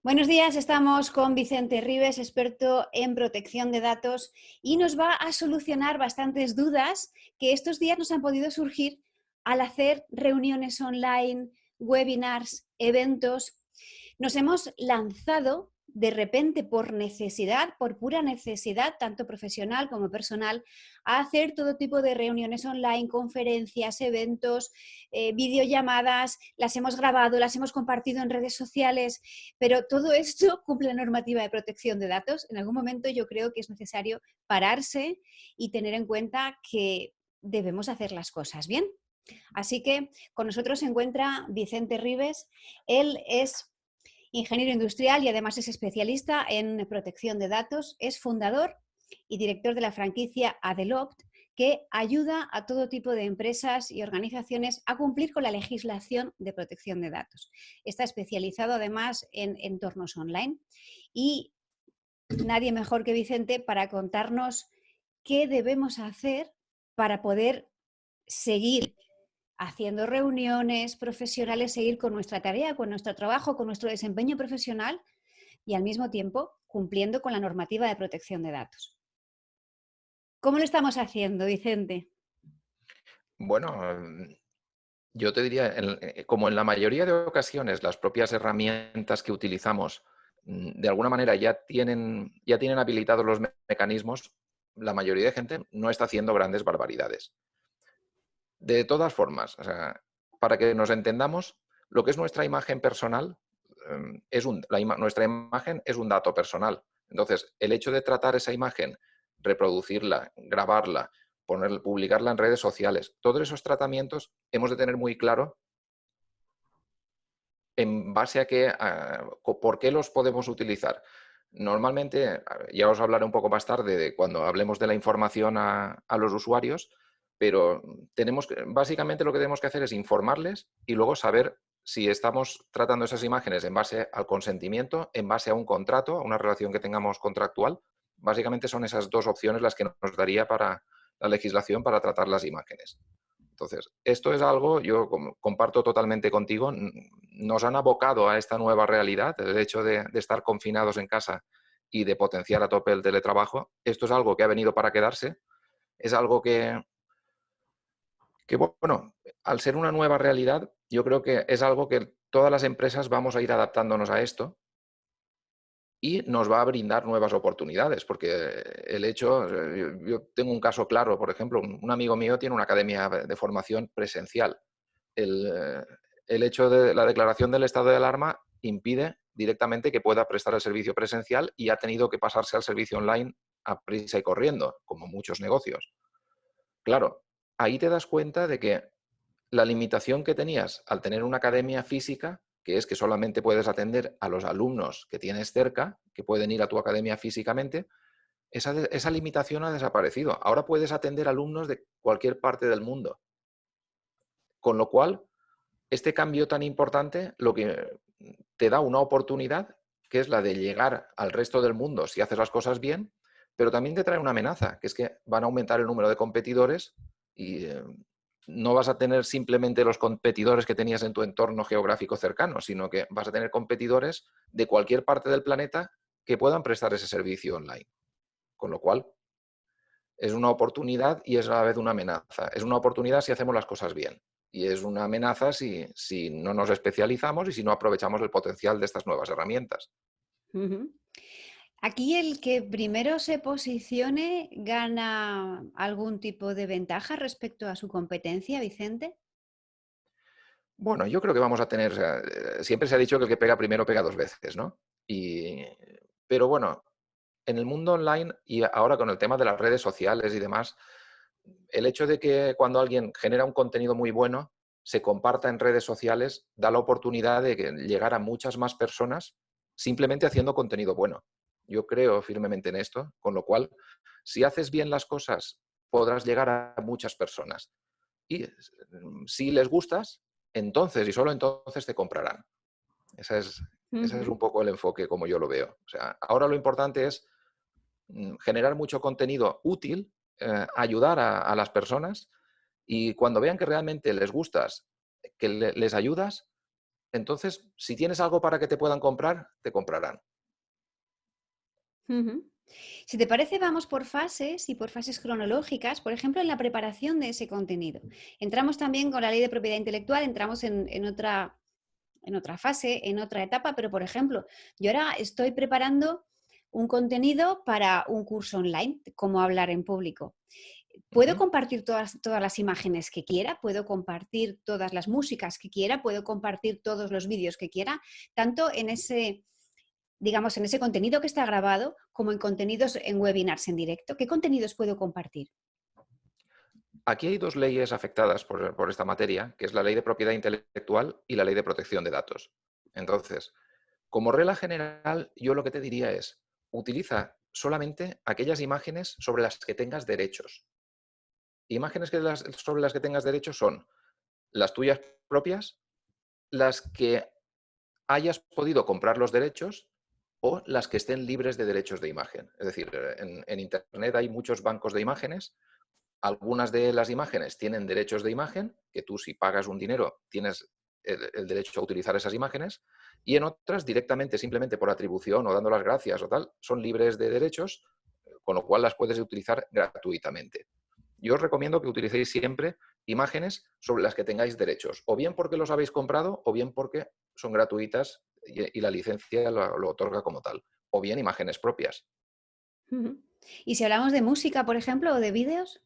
Buenos días, estamos con Vicente Ribes, experto en protección de datos, y nos va a solucionar bastantes dudas que estos días nos han podido surgir al hacer reuniones online, webinars, eventos. Nos hemos lanzado de repente por necesidad, por pura necesidad, tanto profesional como personal, a hacer todo tipo de reuniones online, conferencias, eventos, videollamadas, las hemos grabado, las hemos compartido en redes sociales, pero todo esto cumple la normativa de protección de datos. En algún momento yo creo que es necesario pararse y tener en cuenta que debemos hacer las cosas bien. Así que con nosotros se encuentra Vicente Ribes. Él es ingeniero industrial y además es especialista en protección de datos. Es fundador y director de la franquicia Adelopt, que ayuda a todo tipo de empresas y organizaciones a cumplir con la legislación de protección de datos. Está especializado además en entornos online y nadie mejor que Vicente para contarnos qué debemos hacer para poder seguir haciendo reuniones profesionales, seguir con nuestra tarea, con nuestro trabajo, con nuestro desempeño profesional y al mismo tiempo cumpliendo con la normativa de protección de datos. ¿Cómo lo estamos haciendo, Vicente? Bueno, yo te diría, como en la mayoría de ocasiones las propias herramientas que utilizamos de alguna manera ya tienen habilitados los mecanismos, la mayoría de gente no está haciendo grandes barbaridades. De todas formas, o sea, para que nos entendamos, lo que es nuestra imagen personal, nuestra imagen es un dato personal. Entonces, el hecho de tratar esa imagen, reproducirla, grabarla, publicarla en redes sociales, todos esos tratamientos hemos de tener muy claro en base a por qué los podemos utilizar. Normalmente, ya os hablaré un poco más tarde de cuando hablemos de la información a los usuarios, pero básicamente lo que tenemos que hacer es informarles y luego saber si estamos tratando esas imágenes en base al consentimiento, en base a un contrato, a una relación que tengamos contractual. Básicamente son esas dos opciones las que nos daría para la legislación para tratar las imágenes. Entonces, esto es algo, yo comparto totalmente contigo, nos han abocado a esta nueva realidad, el hecho de estar confinados en casa y de potenciar a tope el teletrabajo. Esto es algo que ha venido para quedarse, es algo que, bueno, al ser una nueva realidad, yo creo que es algo que todas las empresas vamos a ir adaptándonos a esto y nos va a brindar nuevas oportunidades, porque el hecho, yo tengo un caso claro, por ejemplo, un amigo mío tiene una academia de formación presencial. El hecho de la declaración del estado de alarma impide directamente que pueda prestar el servicio presencial y ha tenido que pasarse al servicio online a prisa y corriendo, como muchos negocios. Claro, ahí te das cuenta de que la limitación que tenías al tener una academia física, que es que solamente puedes atender a los alumnos que tienes cerca, que pueden ir a tu academia físicamente, esa limitación ha desaparecido. Ahora puedes atender alumnos de cualquier parte del mundo. Con lo cual, este cambio tan importante lo que te da una oportunidad, que es la de llegar al resto del mundo si haces las cosas bien, pero también te trae una amenaza, que es que van a aumentar el número de competidores y no vas a tener simplemente los competidores que tenías en tu entorno geográfico cercano, sino que vas a tener competidores de cualquier parte del planeta que puedan prestar ese servicio online. Con lo cual, es una oportunidad y es a la vez una amenaza. Es una oportunidad si hacemos las cosas bien y es una amenaza si no nos especializamos y si no aprovechamos el potencial de estas nuevas herramientas. Ujú. Aquí el que primero se posicione gana algún tipo de ventaja respecto a su competencia, Vicente. Bueno, yo creo que vamos a tener, siempre se ha dicho que el que pega primero pega dos veces, ¿no? Pero bueno, en el mundo online y ahora con el tema de las redes sociales y demás, el hecho de que cuando alguien genera un contenido muy bueno, se comparta en redes sociales, da la oportunidad de llegar a muchas más personas simplemente haciendo contenido bueno. Yo creo firmemente en esto, con lo cual, si haces bien las cosas, podrás llegar a muchas personas. Y si les gustas, entonces y solo entonces te comprarán. Ese es un Ujú. poco el enfoque como yo lo veo. O sea, ahora lo importante es generar mucho contenido útil, ayudar a las personas y cuando vean que realmente les gustas, que les ayudas, Entonces, si tienes algo para que te puedan comprar, te comprarán. Ujú. Si te parece, vamos por fases y por fases cronológicas, por ejemplo, en la preparación de ese contenido. Entramos también con la ley de propiedad intelectual, entramos en otra fase, en otra etapa, pero por ejemplo, yo ahora estoy preparando un contenido para un curso online, cómo hablar en público. Puedo Ujú. compartir todas las imágenes que quiera, puedo compartir todas las músicas que quiera, puedo compartir todos los vídeos que quiera, tanto en ese, digamos, en ese contenido que está grabado como en contenidos en webinars en directo. ¿Qué contenidos puedo compartir? Aquí hay dos leyes afectadas por esta materia, que es la ley de propiedad intelectual y la ley de protección de datos. Entonces, como regla general, yo lo que te diría es, utiliza solamente aquellas imágenes sobre las que tengas derechos. Imágenes sobre las que tengas derechos son las tuyas propias, las que hayas podido comprar los derechos o las que estén libres de derechos de imagen. Es decir, en Internet hay muchos bancos de imágenes. Algunas de las imágenes tienen derechos de imagen, que tú si pagas un dinero tienes el derecho a utilizar esas imágenes, y en otras directamente, simplemente por atribución o dando las gracias o tal, son libres de derechos, con lo cual las puedes utilizar gratuitamente. Yo os recomiendo que utilicéis siempre imágenes sobre las que tengáis derechos, o bien porque los habéis comprado, o bien porque son gratuitas y la licencia lo otorga como tal, o bien imágenes propias. Ujú. Y si hablamos de música, por ejemplo, o de vídeos.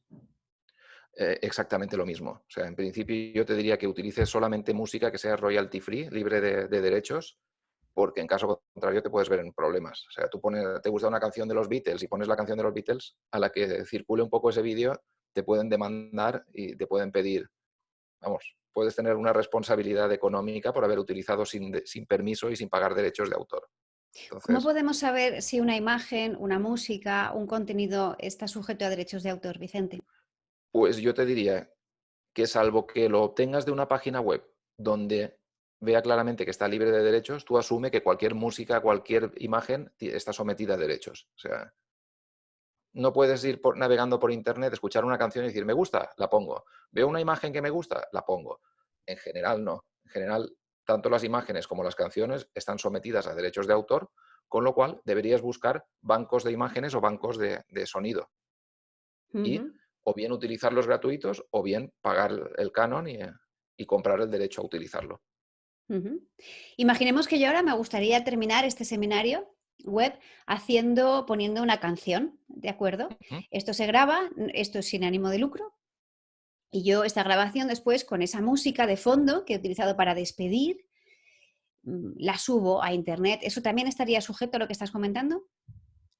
Exactamente lo mismo. O sea, en principio yo te diría que utilices solamente música que sea royalty free, libre de derechos, porque en caso contrario te puedes ver en problemas. O sea, te gusta una canción de los Beatles y pones la canción de los Beatles, a la que circule un poco ese vídeo, te pueden demandar y te pueden pedir, vamos, puedes tener una responsabilidad económica por haber utilizado sin permiso y sin pagar derechos de autor. ¿Cómo Entonces, podemos saber si una imagen, una música, un contenido está sujeto a derechos de autor, Vicente? pues yo te diría que salvo que lo obtengas de una página web donde vea claramente que está libre de derechos, tú asume que cualquier música, cualquier imagen está sometida a derechos. O sea, no puedes ir navegando por internet, escuchar una canción y decir, me gusta, la pongo. Veo una imagen que me gusta, la pongo. En general, no. En general, tanto las imágenes como las canciones están sometidas a derechos de autor, con lo cual deberías buscar bancos de imágenes o bancos de sonido. Y Ujú, o bien utilizar los gratuitos o bien pagar el canon y comprar el derecho a utilizarlo. ujú. Imaginemos que yo ahora me gustaría terminar este seminario web poniendo una canción, ¿de acuerdo? Ujú. Esto se graba, esto es sin ánimo de lucro, y yo esta grabación después con esa música de fondo que he utilizado para despedir, la subo a internet. ¿Eso también estaría sujeto a lo que estás comentando?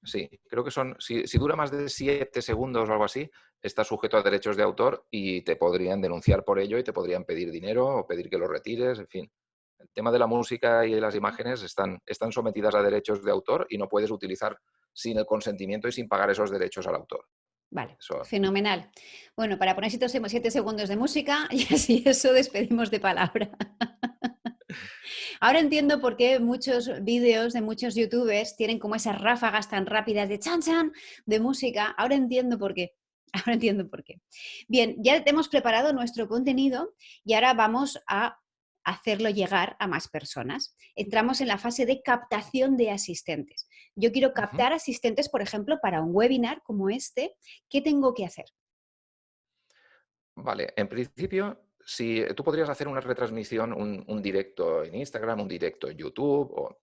Sí, creo que si dura más de 7 segundos o algo así, está sujeto a derechos de autor y te podrían denunciar por ello y te podrían pedir dinero o pedir que lo retires, en fin. El tema de la música y de las imágenes están sometidas a derechos de autor y no puedes utilizar sin el consentimiento y sin pagar esos derechos al autor. Vale, Eso. fenomenal. Bueno, para poner 7 segundos de música y así eso despedimos de palabra. Ahora entiendo por qué muchos vídeos de muchos youtubers tienen como esas ráfagas tan rápidas de chan chan de música. Ahora entiendo por qué. Ahora entiendo por qué. Bien, ya hemos preparado nuestro contenido y ahora vamos a hacerlo llegar a más personas. Entramos en la fase de captación de asistentes. Yo quiero Ujú. captar asistentes, por ejemplo, para un webinar como este. ¿Qué tengo que hacer? Vale, en principio, si tú podrías hacer una retransmisión, un directo en Instagram, un directo en YouTube,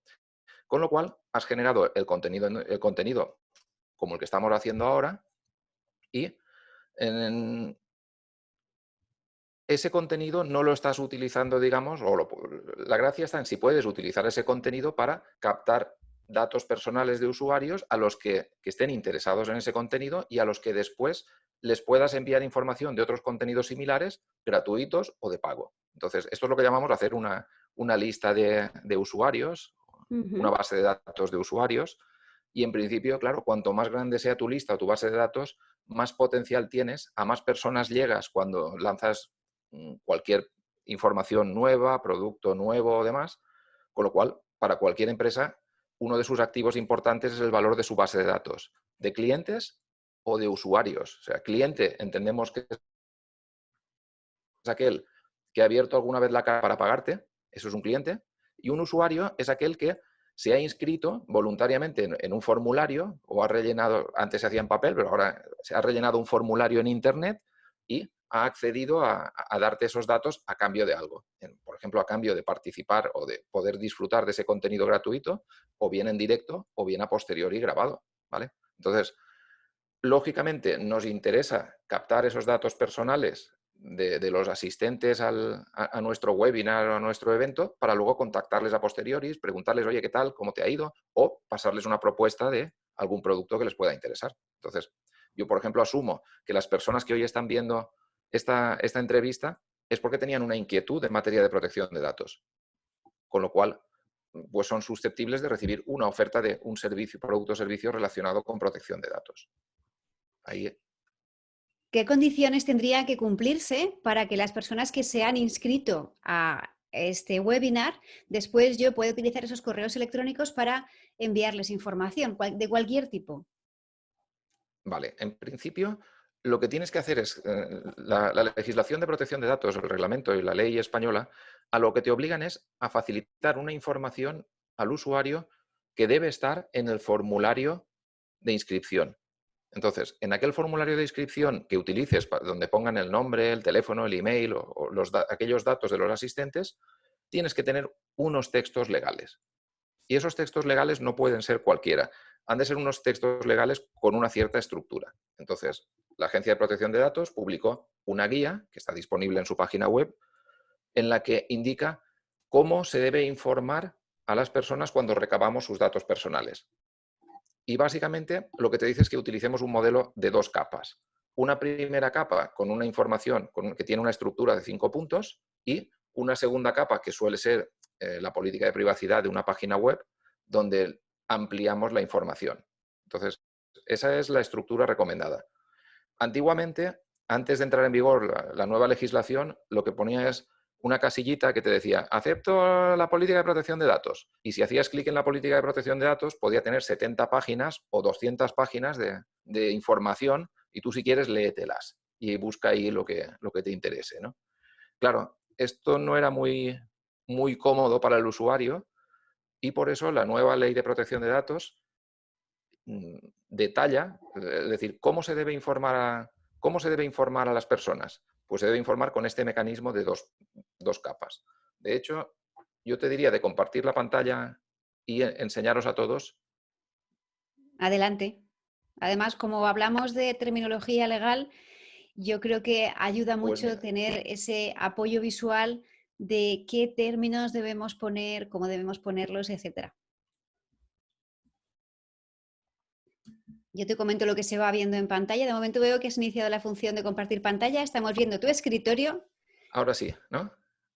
con lo cual has generado el contenido como el que estamos haciendo ahora y en ese contenido no lo estás utilizando, digamos, la gracia está en si puedes utilizar ese contenido para captar datos personales de usuarios a los que estén interesados en ese contenido y a los que después les puedas enviar información de otros contenidos similares, gratuitos o de pago. Entonces, esto es lo que llamamos hacer una lista de usuarios, una Ujú, base de datos de usuarios, y en principio, claro, cuanto más grande sea tu lista o tu base de datos, más potencial tienes, a más personas llegas cuando lanzas cualquier información nueva, producto nuevo o demás, con lo cual, para cualquier empresa, uno de sus activos importantes es el valor de su base de datos, de clientes o de usuarios. O sea, cliente entendemos que es aquel que ha abierto alguna vez la cara para pagarte, Eso es un cliente. Y un usuario es aquel que se ha inscrito voluntariamente en un formulario o ha rellenado, antes se hacía en papel, pero ahora se ha rellenado un formulario en Internet y ha accedido a darte esos datos a cambio de algo. Por ejemplo, a cambio de participar o de poder disfrutar de ese contenido gratuito, o bien en directo o bien a posteriori grabado, ¿vale? Entonces, lógicamente nos interesa captar esos datos personales de los asistentes a nuestro webinar o a nuestro evento para luego contactarles a posteriori, preguntarles, oye, ¿qué tal? ¿Cómo te ha ido? O pasarles una propuesta de algún producto que les pueda interesar. Entonces, yo, por ejemplo, asumo que las personas que hoy están viendo esta entrevista es porque tenían una inquietud en materia de protección de datos, con lo cual pues son susceptibles de recibir una oferta de un servicio, producto o servicio relacionado con protección de datos. Ahí. ¿Qué condiciones tendrían que cumplirse para que las personas que se han inscrito a este webinar, después yo pueda utilizar esos correos electrónicos para enviarles información de cualquier tipo? Vale, en principio lo que tienes que hacer es, la legislación de protección de datos, el reglamento y la ley española, a lo que te obligan es a facilitar una información al usuario que debe estar en el formulario de inscripción. Entonces, en aquel formulario de inscripción que utilices, donde pongan el nombre, el teléfono, el email o aquellos datos de los asistentes, tienes que tener unos textos legales. Y esos textos legales no pueden ser cualquiera. Han de ser unos textos legales con una cierta estructura. Entonces, la Agencia de Protección de Datos publicó una guía, que está disponible en su página web, en la que indica cómo se debe informar a las personas cuando recabamos sus datos personales. Y básicamente lo que te dice es que utilicemos un modelo de 2 capas. Una primera capa con una información que tiene una estructura de 5 puntos y una segunda capa que suele ser la política de privacidad de una página web donde ampliamos la información. Entonces, esa es la estructura recomendada. Antiguamente, antes de entrar en vigor la nueva legislación, lo que ponía es una casillita que te decía, acepto la política de protección de datos. Y si hacías clic en la política de protección de datos, podía tener 70 páginas o 200 páginas de información y tú si quieres léetelas y busca ahí lo que te interese, ¿no? Claro, esto no era muy, muy cómodo para el usuario y por eso la nueva ley de protección de datos detalla, es decir, cómo se debe informar a las personas. Pues se debe informar con este mecanismo de dos capas. De hecho, yo te diría de compartir la pantalla y enseñaros a todos. Adelante. Además, como hablamos de terminología legal, yo creo que ayuda Pues mucho mira, tener ese apoyo visual de qué términos debemos poner, cómo debemos ponerlos, etcétera. Yo te comento lo que se va viendo en pantalla. De momento veo que has iniciado la función de compartir pantalla. Estamos viendo tu escritorio. ahora sí, ¿no?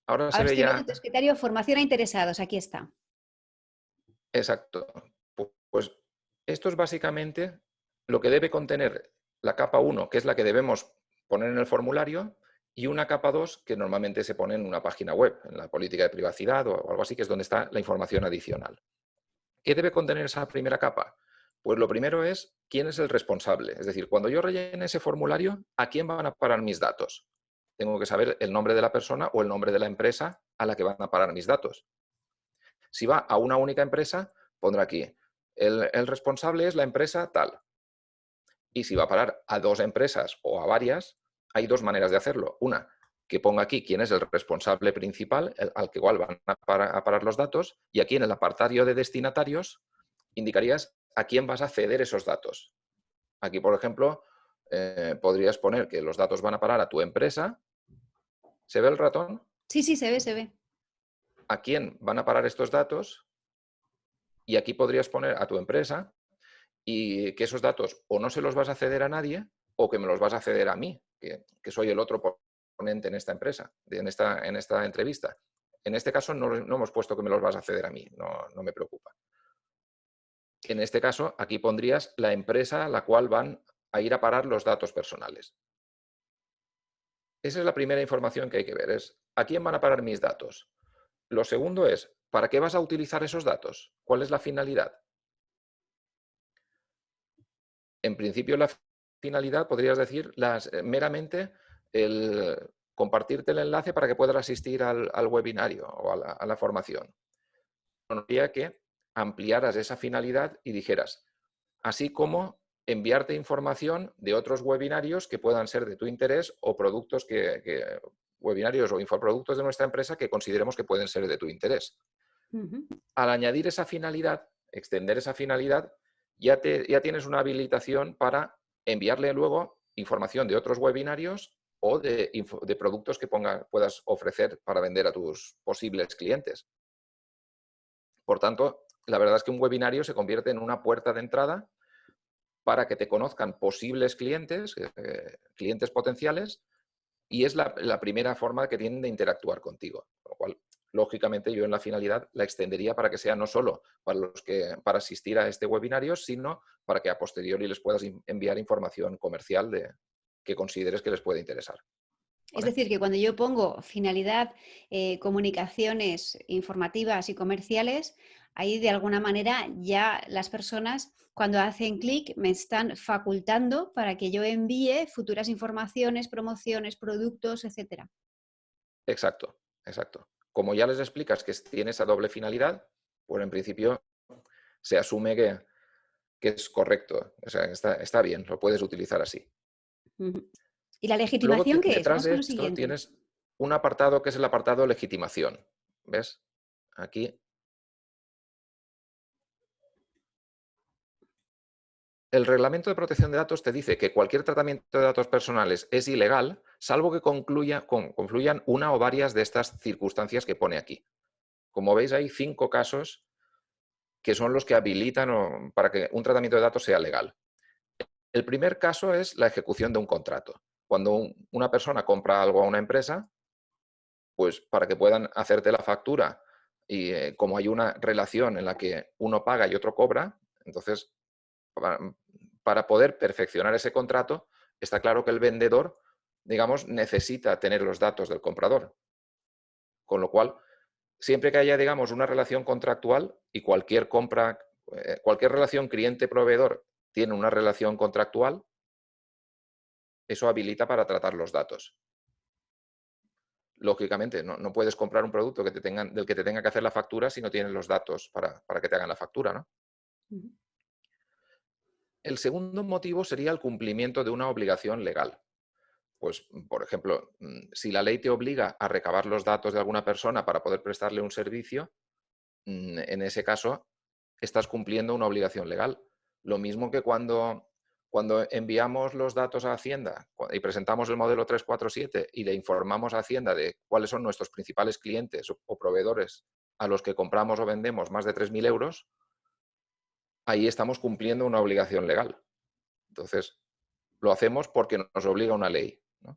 Ahora se Ahora ve estoy viendo ya. tu escritorio, formación a interesados. Aquí está. Exacto. Pues esto es básicamente lo que debe contener la capa 1, que es la que debemos poner en el formulario, y una capa 2, que normalmente se pone en una página web, en la política de privacidad o algo así, que es donde está la información adicional. ¿Qué debe contener esa primera capa? Pues lo primero es quién es el responsable. Es decir, cuando yo rellene ese formulario, ¿a quién van a parar mis datos? Tengo que saber el nombre de la persona o el nombre de la empresa a la que van a parar mis datos. Si va a una única empresa, pondrá aquí, el responsable es la empresa tal. Y si va a parar a 2 empresas o a varias, hay 2 maneras de hacerlo. Una, que ponga aquí quién es el responsable principal al que igual van a parar los datos, y aquí en el apartado de destinatarios indicarías a quién vas a ceder esos datos. Aquí, por ejemplo, podrías poner que los datos van a parar a tu empresa. ¿Se ve el ratón? Sí, sí, se ve, se ve. ¿A quién van a parar estos datos? Y aquí podrías poner a tu empresa y que esos datos o no se los vas a ceder a nadie o que me los vas a ceder a mí, que soy el otro ponente en esta empresa, en esta entrevista. En este caso no hemos puesto que me los vas a ceder a mí, no me preocupa. En este caso, aquí pondrías la empresa a la cual van a ir a parar los datos personales. Esa es la primera información que hay que ver, es ¿a quién van a parar mis datos? Lo segundo es, ¿para qué vas a utilizar esos datos? ¿Cuál es la finalidad? En principio, la finalidad, podrías decir, meramente compartirte el enlace para que puedas asistir al webinario o a la formación. Sería que ampliaras esa finalidad y dijeras, así como enviarte información de otros webinarios que puedan ser de tu interés o productos webinarios o infoproductos de nuestra empresa que consideremos que pueden ser de tu interés. Al añadir esa finalidad, extender esa finalidad, ya tienes una habilitación para enviarle luego información de otros webinarios o de productos que puedas ofrecer para vender a tus posibles clientes. Por tanto, la verdad es que un webinario se convierte en una puerta de entrada para que te conozcan posibles clientes, clientes potenciales, y es la primera forma que tienen de interactuar contigo. Con lo cual, lógicamente, yo en la finalidad la extendería para que sea no solo para asistir a este webinario, sino para que a posteriori les puedas enviar información comercial que consideres que les puede interesar. Es ¿Vale? decir, que cuando yo pongo finalidad, comunicaciones informativas y comerciales, ahí de alguna manera ya las personas cuando hacen clic me están facultando para que yo envíe futuras informaciones, promociones, productos, etcétera. Exacto, exacto. Como ya les explicas que tiene esa doble finalidad, pues en principio se asume que es correcto. O sea, está bien, lo puedes utilizar así. ¿Y la Luego, legitimación qué es? detrás Vamos con de lo esto siguiente. tienes un apartado que es el apartado legitimación. ¿Ves? Aquí. El Reglamento de Protección de Datos te dice que cualquier tratamiento de datos personales es ilegal, salvo que confluyan una o varias de estas circunstancias que pone aquí. Como veis, hay 5 casos que son los que habilitan para que un tratamiento de datos sea legal. El primer caso es la ejecución de un contrato. Cuando una persona compra algo a una empresa, pues para que puedan hacerte la factura y como hay una relación en la que uno paga y otro cobra, entonces para poder perfeccionar ese contrato, está claro que el vendedor, digamos, necesita tener los datos del comprador. Con lo cual, siempre que haya, digamos, una relación contractual y cualquier relación cliente-proveedor tiene una relación contractual, eso habilita para tratar los datos. Lógicamente, no puedes comprar un producto del que te tenga que hacer la factura si no tienes los datos para que te hagan la factura, ¿no? El segundo motivo sería el cumplimiento de una obligación legal. Pues, por ejemplo, si la ley te obliga a recabar los datos de alguna persona para poder prestarle un servicio, en ese caso estás cumpliendo una obligación legal. Lo mismo que cuando enviamos los datos a Hacienda y presentamos el modelo 347 y le informamos a Hacienda de cuáles son nuestros principales clientes o proveedores a los que compramos o vendemos más de 3.000 euros, ahí estamos cumpliendo una obligación legal. Entonces, lo hacemos porque nos obliga una ley, ¿no?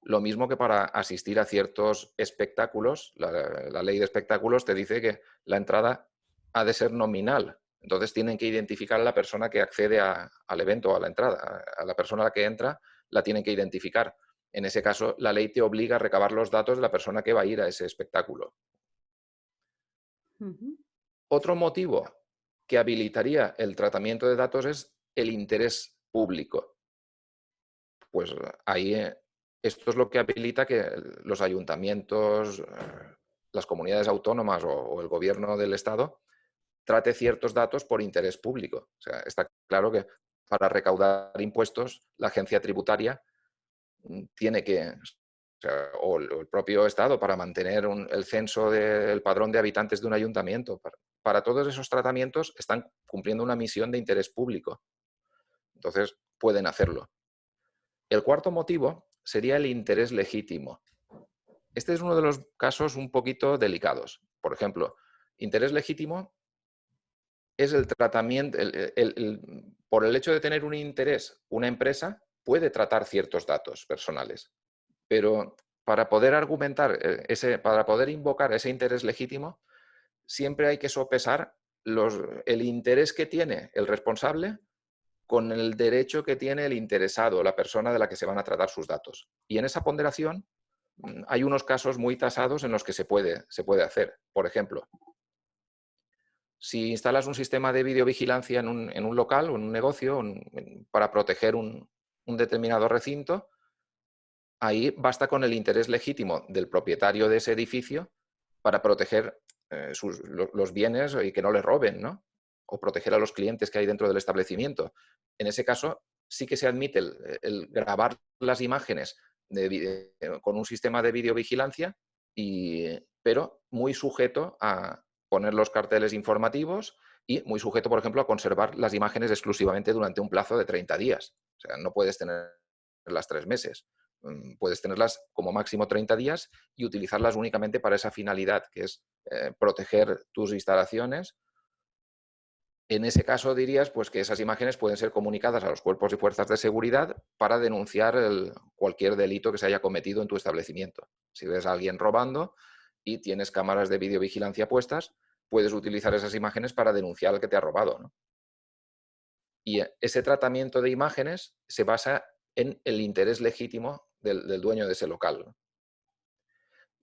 Lo mismo que para asistir a ciertos espectáculos, la ley de espectáculos te dice que la entrada ha de ser nominal. Entonces tienen que identificar a la persona que accede al evento o a la entrada. A la persona a la que entra la tienen que identificar. En ese caso, la ley te obliga a recabar los datos de la persona que va a ir a ese espectáculo. Otro motivo que habilitaría el tratamiento de datos es el interés público. Pues ahí esto es lo que habilita que los ayuntamientos, las comunidades autónomas o el gobierno del Estado trate ciertos datos por interés público. O sea, está claro que para recaudar impuestos, la agencia tributaria tiene que, o el propio Estado, para mantener el censo del padrón de habitantes de un ayuntamiento, para todos esos tratamientos están cumpliendo una misión de interés público. Entonces, pueden hacerlo. El cuarto motivo sería el interés legítimo. Este es uno de los casos un poquito delicados. Por ejemplo, interés legítimo es el tratamiento, por el hecho de tener un interés, una empresa puede tratar ciertos datos personales, pero para poder argumentar, para poder invocar ese interés legítimo, siempre hay que sopesar el interés que tiene el responsable con el derecho que tiene el interesado, la persona de la que se van a tratar sus datos. Y en esa ponderación hay unos casos muy tasados en los que se puede hacer. Por ejemplo, si instalas un sistema de videovigilancia en un local o en un negocio para proteger un determinado recinto, ahí basta con el interés legítimo del propietario de ese edificio para proteger los bienes y que no le roben, ¿no? O proteger a los clientes que hay dentro del establecimiento. En ese caso, sí que se admite el grabar las imágenes con un sistema de videovigilancia, pero muy sujeto a poner los carteles informativos y muy sujeto, por ejemplo, a conservar las imágenes exclusivamente durante un plazo de 30 días. O sea, no puedes tenerlas 3 meses. Puedes tenerlas como máximo 30 días y utilizarlas únicamente para esa finalidad, que es proteger tus instalaciones. En ese caso dirías pues, que esas imágenes pueden ser comunicadas a los cuerpos y fuerzas de seguridad para denunciar cualquier delito que se haya cometido en tu establecimiento. Si ves a alguien robando y tienes cámaras de videovigilancia puestas, puedes utilizar esas imágenes para denunciar al que te ha robado, ¿no? Y ese tratamiento de imágenes se basa en el interés legítimo del dueño de ese local, ¿no?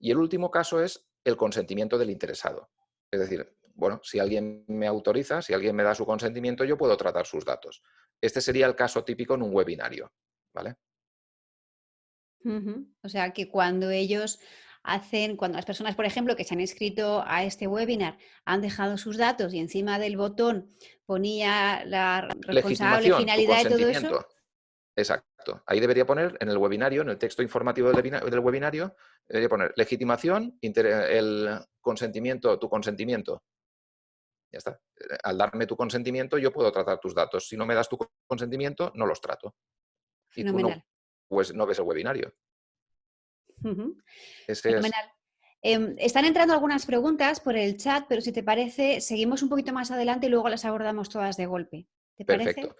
Y el último caso es el consentimiento del interesado. Es decir, bueno, si alguien me autoriza, si alguien me da su consentimiento, yo puedo tratar sus datos. Este sería el caso típico en un webinario, ¿vale? Ujú. O sea, que cuando ellos hacen, cuando las personas, por ejemplo, que se han inscrito a este webinar, han dejado sus datos y encima del botón ponía la responsable, Legitimación, tu finalidad y todo eso. consentimiento. Exacto. Ahí debería poner en el webinario, en el texto informativo del webinario, debería poner legitimación, el consentimiento, tu consentimiento. Ya está. Al darme tu consentimiento, yo puedo tratar tus datos. Si no me das tu consentimiento, no los trato. Y tú no, Fenomenal. pues, no ves el webinario. Ujú. Ese es Fenomenal. Están entrando algunas preguntas por el chat, pero si te parece, seguimos un poquito más adelante y luego las abordamos todas de golpe. ¿Te parece? perfecto.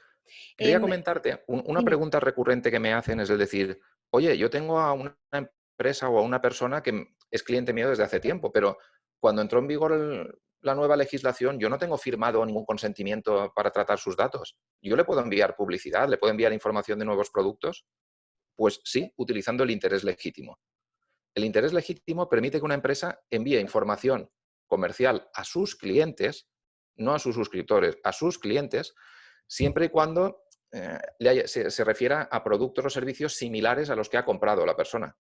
Quería Em, comentarte, una Dime. pregunta recurrente que me hacen es el decir, oye, yo tengo a una empresa o a una persona que es cliente mío desde hace tiempo, pero cuando entró en vigor la nueva legislación, yo no tengo firmado ningún consentimiento para tratar sus datos. ¿Yo le puedo enviar publicidad? ¿Le puedo enviar información de nuevos productos? Pues sí, utilizando el interés legítimo. El interés legítimo permite que una empresa envíe información comercial a sus clientes, no a sus suscriptores, a sus clientes, siempre y cuando se refiera a productos o servicios similares a los que ha comprado la persona,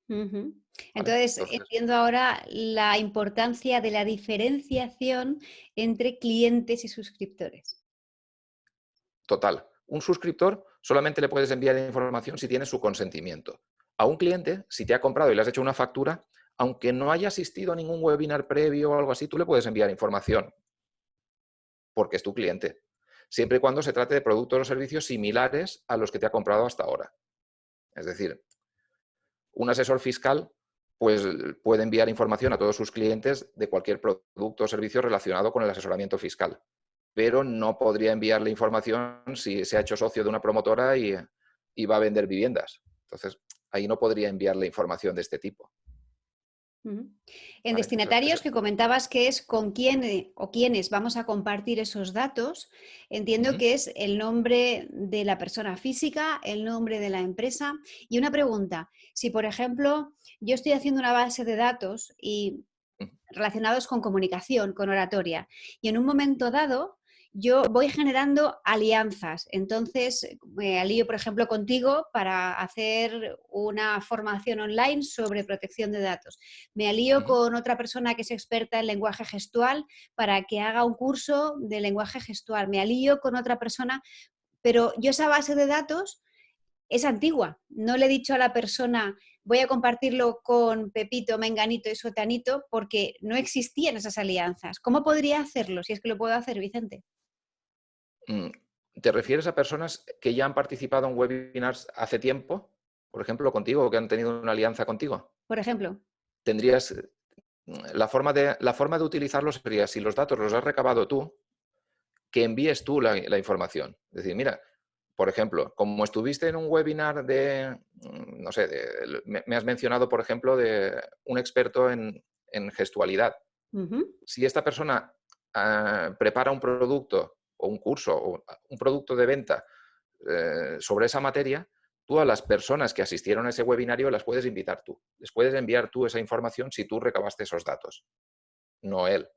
Ujú. ¿vale? Entonces, Entonces, entiendo ahora la importancia de la diferenciación entre clientes y suscriptores. total, un suscriptor solamente le puedes enviar información si tiene su consentimiento. A un cliente, si te ha comprado y le has hecho una factura, aunque no haya asistido a ningún webinar previo o algo así, tú le puedes enviar información porque es tu cliente, siempre y cuando se trate de productos o servicios similares a los que te ha comprado hasta ahora. Es decir, un asesor fiscal pues, puede enviar información a todos sus clientes de cualquier producto o servicio relacionado con el asesoramiento fiscal, pero no podría enviarle información si se ha hecho socio de una promotora y va a vender viviendas. Entonces, ahí no podría enviarle información de este tipo. Ujú. En ¿Vale? destinatarios, que comentabas que es con quién o quiénes vamos a compartir esos datos, entiendo Ujú, que es el nombre de la persona física, el nombre de la empresa. Y una pregunta, si por ejemplo yo estoy haciendo una base de datos y ujú, relacionados con comunicación, con oratoria. Y en un momento dado, yo voy generando alianzas. Entonces, me alío, por ejemplo, contigo para hacer una formación online sobre protección de datos. Me alío ujú. con otra persona que es experta en lenguaje gestual para que haga un curso de lenguaje gestual. Me alío con otra persona, pero yo esa base de datos es antigua. No le he dicho a la persona, voy a compartirlo con Pepito, Menganito y Sotanito, porque no existían esas alianzas. ¿Cómo podría hacerlo? Si es que lo puedo hacer, Vicente. Mm, ¿Te refieres a personas que ya han participado en webinars hace tiempo? Por ejemplo, contigo, o que han tenido una alianza contigo. Por ejemplo. Tendrías, la forma de utilizarlo sería, si los datos los has recabado tú, que envíes tú la información. Es decir, mira, por ejemplo, como estuviste en un webinar no sé, me has mencionado, por ejemplo, de un experto en gestualidad. Ujú. Si esta persona prepara un producto o un curso o un producto de venta sobre esa materia, tú a las personas que asistieron a ese webinario las puedes invitar tú. Les puedes enviar tú esa información si tú recabaste esos datos, no él.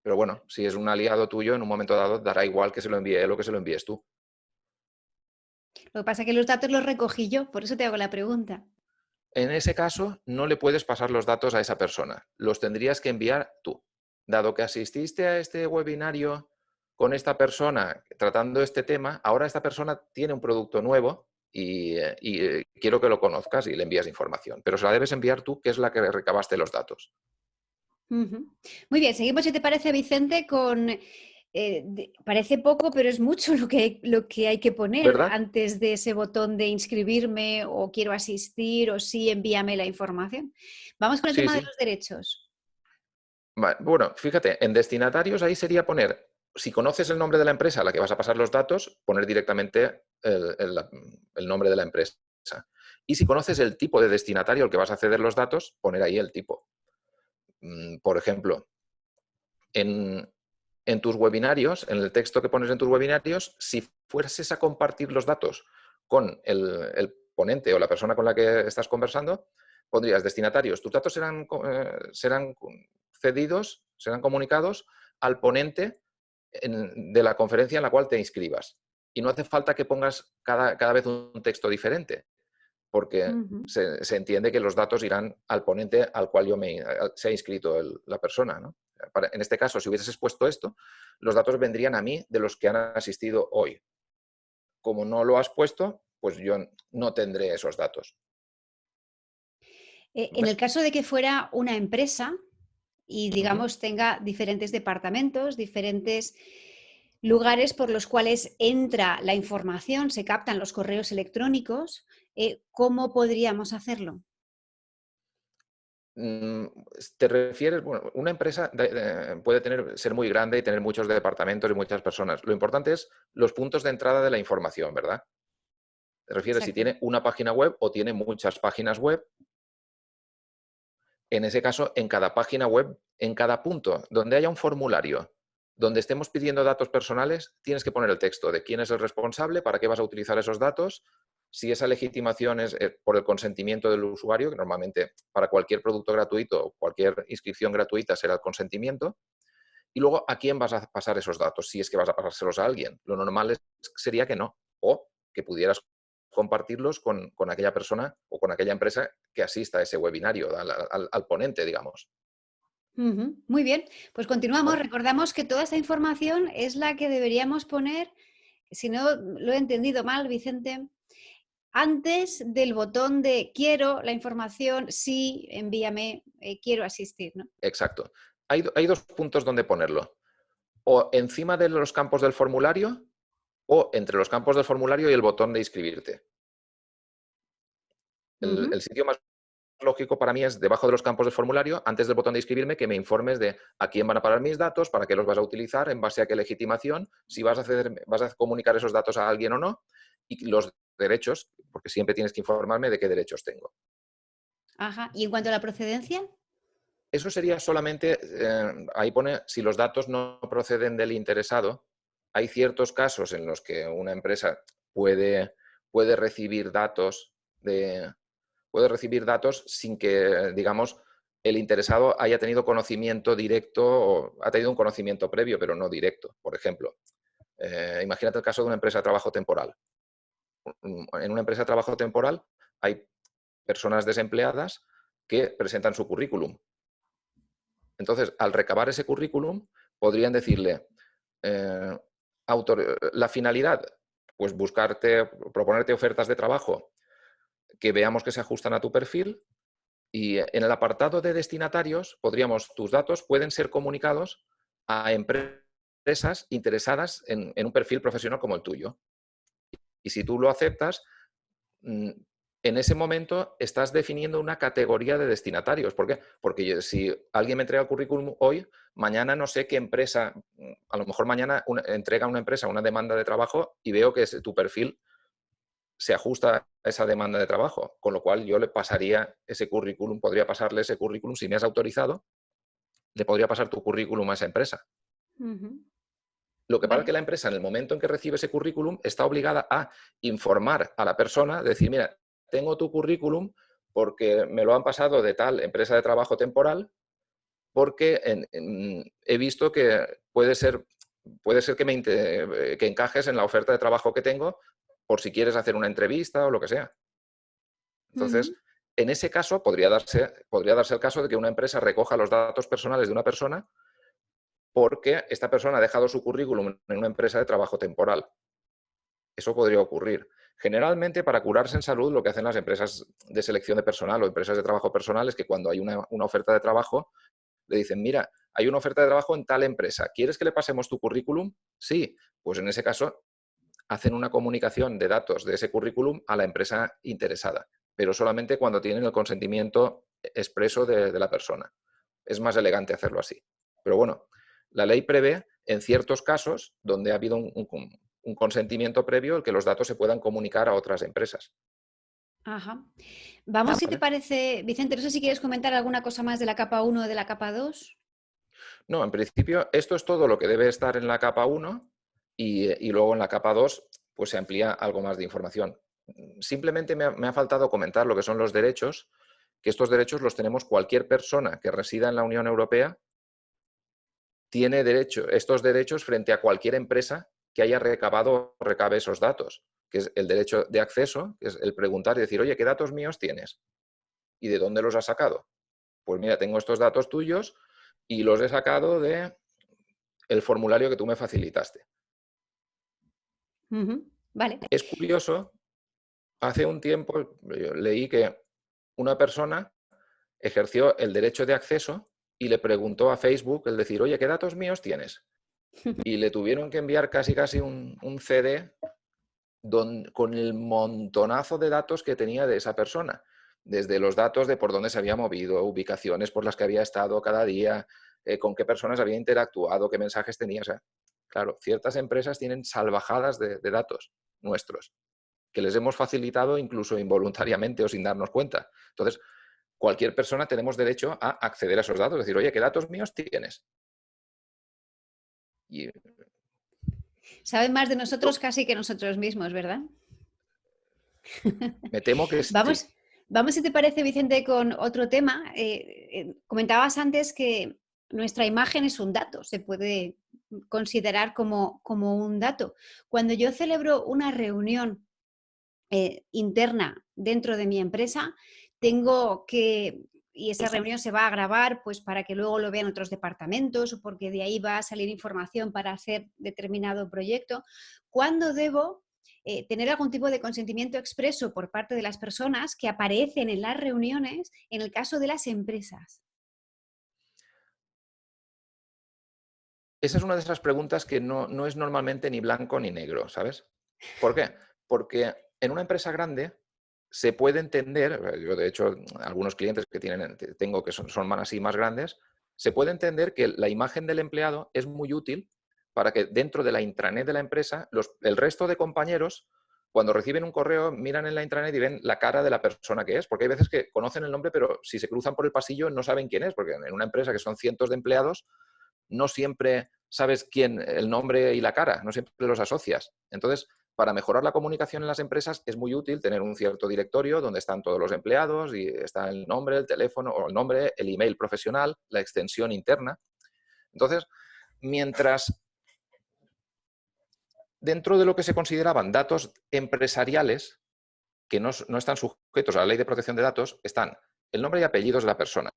Pero bueno, si es un aliado tuyo, en un momento dado dará igual que se lo envíe él o que se lo envíes tú. Lo que pasa es que los datos los recogí yo, por eso te hago la pregunta. En ese caso, no le puedes pasar los datos a esa persona, los tendrías que enviar tú. Dado que asististe a este webinario con esta persona tratando este tema, ahora esta persona tiene un producto nuevo y quiero que lo conozcas y le envías información, pero se la debes enviar tú, que es la que recabaste los datos. Ujú. Muy bien, seguimos, si te parece, Vicente, con... parece poco, pero es mucho lo que hay que poner ¿Verdad? antes de ese botón de inscribirme o quiero asistir o sí, envíame la información. Vamos con el Sí, tema de sí. los derechos. Bueno, fíjate, en destinatarios ahí sería poner, si conoces el nombre de la empresa a la que vas a pasar los datos, poner directamente el nombre de la empresa. Y si conoces el tipo de destinatario al que vas a ceder los datos, poner ahí el tipo. Por ejemplo, en tus webinarios, en el texto que pones en tus webinarios, si fueses a compartir los datos con el ponente o la persona con la que estás conversando, pondrías destinatarios. Tus datos serán cedidos, serán comunicados al ponente de la conferencia en la cual te inscribas. Y no hace falta que pongas cada vez un texto diferente, porque Ujú. se entiende que los datos irán al ponente al cual se ha inscrito la persona, ¿no? En este caso, si hubieses expuesto esto, los datos vendrían a mí de los que han asistido hoy. Como no lo has puesto, pues yo no tendré esos datos. En ¿Ves? el caso de que fuera una empresa y, Ujú. digamos, tenga diferentes departamentos, diferentes lugares por los cuales entra la información, se captan los correos electrónicos, ¿cómo podríamos hacerlo? Mm, ¿Te refieres? Bueno, una empresa puede ser muy grande y tener muchos departamentos y muchas personas. Lo importante es los puntos de entrada de la información, ¿verdad? Te refieres si Exacto. tiene una página web o tiene muchas páginas web. En ese caso, en cada página web, en cada punto donde haya un formulario, donde estemos pidiendo datos personales, tienes que poner el texto de quién es el responsable, para qué vas a utilizar esos datos, si esa legitimación es por el consentimiento del usuario, que normalmente para cualquier producto gratuito o cualquier inscripción gratuita será el consentimiento, y luego a quién vas a pasar esos datos, si es que vas a pasárselos a alguien. Lo normal sería que no, o que pudieras compartirlos con aquella persona o con aquella empresa que asista a ese webinario, al ponente, digamos. Ujú. Muy bien, pues continuamos. ¿Vale? Recordamos que toda esta información es la que deberíamos poner, si no lo he entendido mal, Vicente, antes del botón de quiero la información, sí, envíame, quiero asistir, ¿no? Exacto. Hay dos puntos donde ponerlo. O encima de los campos del formulario o entre los campos del formulario y el botón de inscribirte. El, Ujú. el sitio más lógico para mí es debajo de los campos del formulario, antes del botón de inscribirme, que me informes de a quién van a parar mis datos, para qué los vas a utilizar, en base a qué legitimación, si vas a comunicar esos datos a alguien o no, y los derechos, porque siempre tienes que informarme de qué derechos tengo. Ajá. ¿Y en cuanto a la procedencia? Eso sería solamente, ahí pone, si los datos no proceden del interesado, hay ciertos casos en los que una empresa puede recibir datos puede recibir datos sin que, digamos, el interesado haya tenido conocimiento directo o ha tenido un conocimiento previo, pero no directo. Por ejemplo, imagínate el caso de una empresa de trabajo temporal. En una empresa de trabajo temporal hay personas desempleadas que presentan su currículum. Entonces, al recabar ese currículum, podrían decirle, eh, la finalidad, pues proponerte ofertas de trabajo que veamos que se ajustan a tu perfil. Y en el apartado de destinatarios, tus datos pueden ser comunicados a empresas interesadas en un perfil profesional como el tuyo. Y si tú lo aceptas, mm, en ese momento estás definiendo una categoría de destinatarios. ¿Por qué? Porque si alguien me entrega el currículum hoy, mañana no sé qué empresa, a lo mejor mañana entrega una empresa una demanda de trabajo y veo que tu perfil se ajusta a esa demanda de trabajo, con lo cual yo le pasaría ese currículum, podría pasarle ese currículum, si me has autorizado, le podría pasar tu currículum a esa empresa. Ujú. Lo que pasa es Vale. que la empresa, en el momento en que recibe ese currículum, está obligada a informar a la persona, decir, mira, tengo tu currículum porque me lo han pasado de tal empresa de trabajo temporal, porque he visto que puede ser que encajes en la oferta de trabajo que tengo por si quieres hacer una entrevista o lo que sea. Entonces, Ujú. en ese caso podría darse el caso de que una empresa recoja los datos personales de una persona porque esta persona ha dejado su currículum en una empresa de trabajo temporal. Eso podría ocurrir. Generalmente, para curarse en salud, lo que hacen las empresas de selección de personal o empresas de trabajo personal es que cuando hay una oferta de trabajo, le dicen, mira, hay una oferta de trabajo en tal empresa, ¿quieres que le pasemos tu currículum? Sí, pues en ese caso hacen una comunicación de datos de ese currículum a la empresa interesada, pero solamente cuando tienen el consentimiento expreso de la persona. Es más elegante hacerlo así. Pero bueno, la ley prevé en ciertos casos donde ha habido un consentimiento previo el que los datos se puedan comunicar a otras empresas. Ajá. Vamos, si te ¿Vale? parece, Vicente, no sé si quieres comentar alguna cosa más de la capa uno o de la capa 2. No, en principio esto es todo lo que debe estar en la capa 1 y luego en la capa 2 pues se amplía algo más de información. Simplemente me ha faltado comentar lo que son los derechos, que estos derechos los tenemos cualquier persona que resida en la Unión Europea, tiene estos derechos frente a cualquier empresa que haya recabado o recabe esos datos, que es el derecho de acceso, que es el preguntar y decir, oye, ¿qué datos míos tienes? ¿Y de dónde los has sacado? Pues mira, tengo estos datos tuyos y los he sacado de el formulario que tú me facilitaste. Ujú. Vale. Es curioso, hace un tiempo leí que una persona ejerció el derecho de acceso y le preguntó a Facebook el decir, oye, ¿qué datos míos tienes? Y le tuvieron que enviar casi un CD con el montonazo de datos que tenía de esa persona. Desde los datos de por dónde se había movido, ubicaciones por las que había estado cada día, con qué personas había interactuado, qué mensajes tenía. O sea, claro, ciertas empresas tienen salvajadas de datos nuestros que les hemos facilitado incluso involuntariamente o sin darnos cuenta. Entonces, cualquier persona tenemos derecho a acceder a esos datos, decir, oye, ¿qué datos míos tienes? Y Saben más de yo nosotros casi que nosotros mismos, ¿verdad? me temo que sí. Vamos, vamos, si te parece, Vicente, con otro tema. Comentabas antes que nuestra imagen es un dato, se puede considerar como un dato. Cuando yo celebro una reunión interna dentro de mi empresa, tengo que, y esa reunión se va a grabar pues para que luego lo vean otros departamentos o porque de ahí va a salir información para hacer determinado proyecto. ¿Cuándo debo tener algún tipo de consentimiento expreso por parte de las personas que aparecen en las reuniones en el caso de las empresas? Esa es una de esas preguntas que no es normalmente ni blanco ni negro, ¿sabes? ¿Por qué? Porque en una empresa grande se puede entender, yo de hecho algunos clientes tengo que son así más grandes, se puede entender que la imagen del empleado es muy útil para que dentro de la intranet de la empresa el resto de compañeros cuando reciben un correo miran en la intranet y ven la cara de la persona que es, porque hay veces que conocen el nombre pero si se cruzan por el pasillo no saben quién es, porque en una empresa que son cientos de empleados no siempre sabes quién, el nombre y la cara, no siempre los asocias. Entonces, para mejorar la comunicación en las empresas es muy útil tener un cierto directorio donde están todos los empleados y está el nombre, el teléfono, o el nombre, el email profesional, la extensión interna. Entonces, mientras dentro de lo que se consideraban datos empresariales, que no están sujetos a la ley de protección de datos, están el nombre y apellidos de la persona,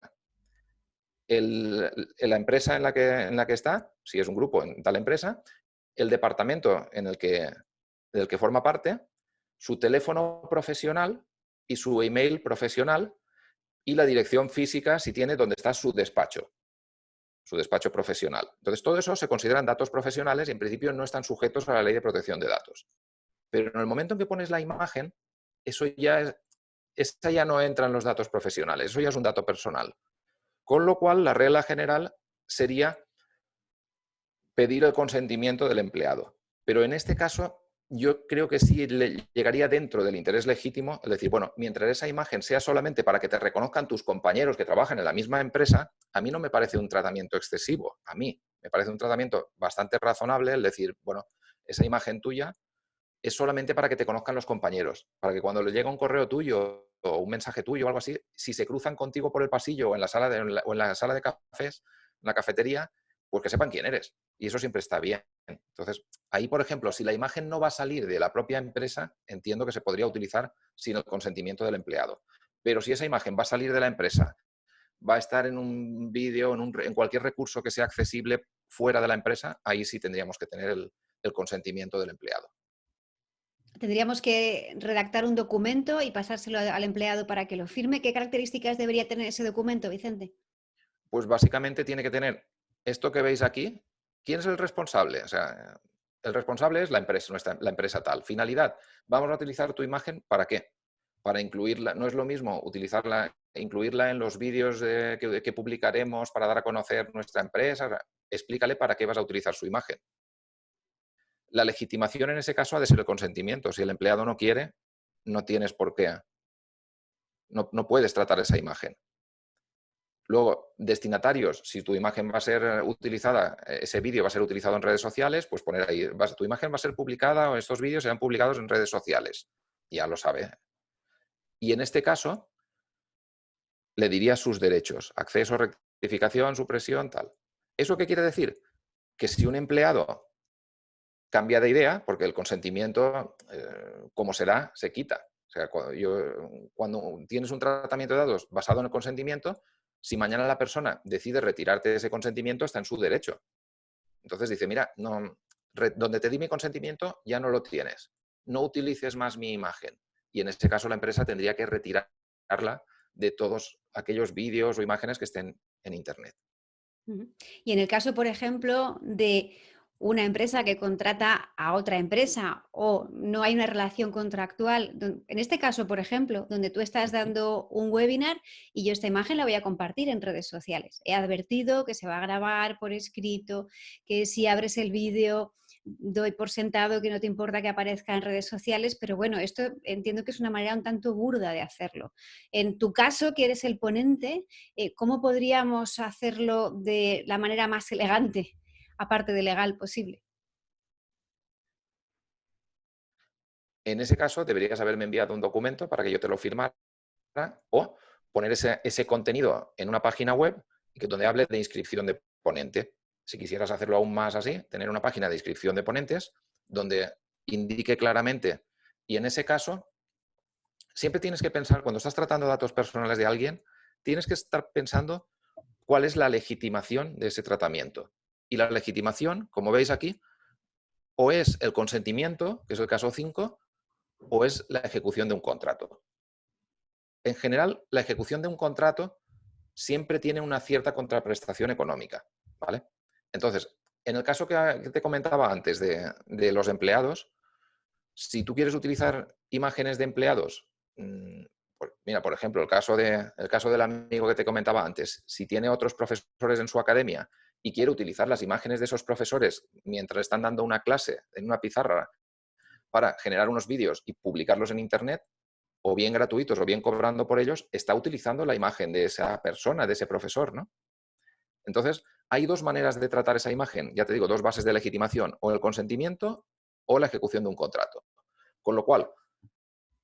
la empresa en la que está, si es un grupo en tal empresa, el departamento del que forma parte, su teléfono profesional y su email profesional y la dirección física, si tiene, donde está su despacho profesional. Entonces, todo eso se consideran datos profesionales y en principio no están sujetos a la ley de protección de datos. Pero en el momento en que pones la imagen, esa ya no entra en los datos profesionales, eso ya es un dato personal. Con lo cual, la regla general sería pedir el consentimiento del empleado. Pero en este caso, yo creo que sí llegaría dentro del interés legítimo, es decir, bueno, mientras esa imagen sea solamente para que te reconozcan tus compañeros que trabajan en la misma empresa, a mí no me parece un tratamiento excesivo. A mí me parece un tratamiento bastante razonable el decir, bueno, esa imagen tuya es solamente para que te conozcan los compañeros, para que cuando le llega un correo tuyo o un mensaje tuyo o algo así, si se cruzan contigo por el pasillo o en la sala de cafés, en la cafetería, pues que sepan quién eres. Y eso siempre está bien. Entonces, ahí, por ejemplo, si la imagen no va a salir de la propia empresa, entiendo que se podría utilizar sin el consentimiento del empleado. Pero si esa imagen va a salir de la empresa, va a estar en un vídeo, en cualquier recurso que sea accesible fuera de la empresa, ahí sí tendríamos que tener el consentimiento del empleado. Tendríamos que redactar un documento y pasárselo al empleado para que lo firme. ¿Qué características debería tener ese documento, Vicente? Pues básicamente tiene que tener esto que veis aquí. ¿Quién es el responsable? O sea, el responsable es la empresa, la empresa tal. Finalidad, vamos a utilizar tu imagen ¿para qué? Para incluirla. No es lo mismo incluirla en los vídeos que publicaremos para dar a conocer nuestra empresa. O sea, explícale para qué vas a utilizar su imagen. La legitimación en ese caso ha de ser el consentimiento. Si el empleado no quiere, no tienes por qué. No puedes tratar esa imagen. Luego, destinatarios, si tu imagen va a ser utilizada, ese vídeo va a ser utilizado en redes sociales, pues poner ahí, tu imagen va a ser publicada o estos vídeos serán publicados en redes sociales. Ya lo sabe. Y en este caso, le diría sus derechos, acceso, rectificación, supresión, tal. ¿Eso qué quiere decir? Que si un empleado cambia de idea, porque el consentimiento, como será, se quita. O sea, cuando tienes un tratamiento de datos basado en el consentimiento, si mañana la persona decide retirarte de ese consentimiento, está en su derecho. Entonces dice, mira, no, donde te di mi consentimiento ya no lo tienes. No utilices más mi imagen. Y en este caso la empresa tendría que retirarla de todos aquellos vídeos o imágenes que estén en Internet. Ujú. Y en el caso, por ejemplo, de una empresa que contrata a otra empresa o no hay una relación contractual, en este caso, por ejemplo, donde tú estás dando un webinar y yo esta imagen la voy a compartir en redes sociales. He advertido que se va a grabar por escrito, que si abres el vídeo doy por sentado que no te importa que aparezca en redes sociales, pero bueno, esto entiendo que es una manera un tanto burda de hacerlo. En tu caso, que eres el ponente, ¿cómo podríamos hacerlo de la manera más elegante, aparte de legal, posible? En ese caso, deberías haberme enviado un documento para que yo te lo firmara o poner ese contenido en una página web donde hable de inscripción de ponente. Si quisieras hacerlo aún más así, tener una página de inscripción de ponentes donde indique claramente, y en ese caso, siempre tienes que pensar, cuando estás tratando datos personales de alguien, tienes que estar pensando cuál es la legitimación de ese tratamiento. Y la legitimación, como veis aquí, o es el consentimiento, que es el caso 5, o es la ejecución de un contrato. En general, la ejecución de un contrato siempre tiene una cierta contraprestación económica, ¿vale? Entonces, en el caso que te comentaba antes de los empleados, si tú quieres utilizar imágenes de empleados, mira, por ejemplo, el caso del amigo que te comentaba antes, si tiene otros profesores en su academia y quiere utilizar las imágenes de esos profesores mientras están dando una clase en una pizarra para generar unos vídeos y publicarlos en Internet, o bien gratuitos o bien cobrando por ellos, está utilizando la imagen de esa persona, de ese profesor, ¿no? Entonces, hay dos maneras de tratar esa imagen, ya te digo, dos bases de legitimación, o el consentimiento o la ejecución de un contrato. Con lo cual,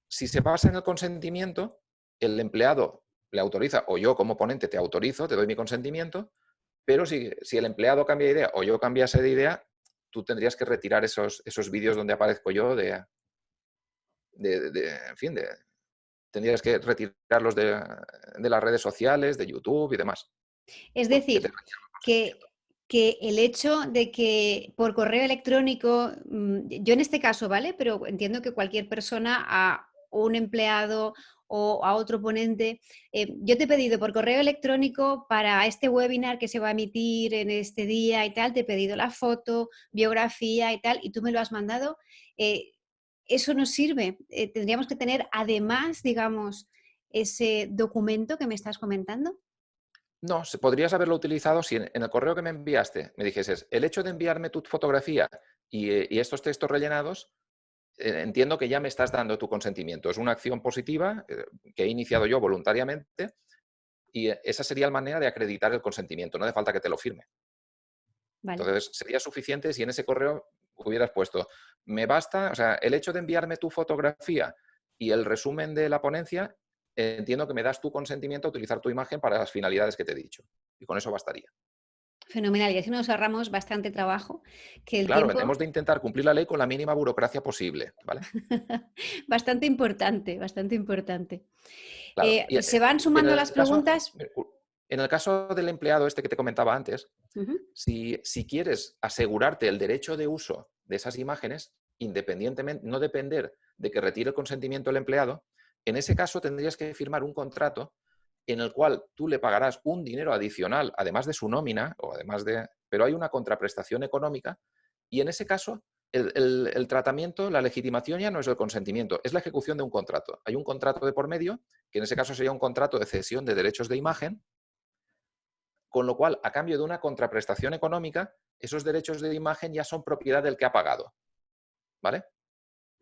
si se basa en el consentimiento, el empleado le autoriza, o yo como ponente te autorizo, te doy mi consentimiento, pero si el empleado cambia de idea o yo cambiase de idea, tú tendrías que retirar esos vídeos donde aparezco yo en fin, tendrías que retirarlos de las redes sociales, de YouTube y demás. Es Porque te decir, retiran el que, consentimiento. que el hecho de que por correo electrónico, yo en este caso, ¿vale? Pero entiendo que cualquier persona, a un empleado o a otro ponente, yo te he pedido por correo electrónico para este webinar que se va a emitir en este día y tal, te he pedido la foto, biografía y tal, y tú me lo has mandado. Eso no sirve. Tendríamos que tener además, digamos, ese documento que me estás comentando. No, podrías haberlo utilizado si en el correo que me enviaste me dijeses, el hecho de enviarme tu fotografía y estos textos rellenados, entiendo que ya me estás dando tu consentimiento. Es una acción positiva que he iniciado yo voluntariamente y esa sería la manera de acreditar el consentimiento. No hace falta que te lo firme. Vale. Entonces, sería suficiente si en ese correo hubieras puesto, me basta, o sea, el hecho de enviarme tu fotografía y el resumen de la ponencia, entiendo que me das tu consentimiento a utilizar tu imagen para las finalidades que te he dicho. Y con eso bastaría. Fenomenal. Y así nos ahorramos bastante trabajo, que el Claro, hemos tiempo de intentar cumplir la ley con la mínima burocracia posible, ¿vale? bastante importante, bastante importante. Claro. Y Se van en sumando las el caso, preguntas. en el caso del empleado este que te comentaba antes, Ujú, si quieres asegurarte el derecho de uso de esas imágenes, independientemente, no depender de que retire el consentimiento el empleado, en ese caso tendrías que firmar un contrato en el cual tú le pagarás un dinero adicional, además de su nómina, o además de, pero hay una contraprestación económica, y en ese caso el tratamiento, la legitimación ya no es el consentimiento, es la ejecución de un contrato. Hay un contrato de por medio, que en ese caso sería un contrato de cesión de derechos de imagen, con lo cual, a cambio de una contraprestación económica, esos derechos de imagen ya son propiedad del que ha pagado, ¿vale?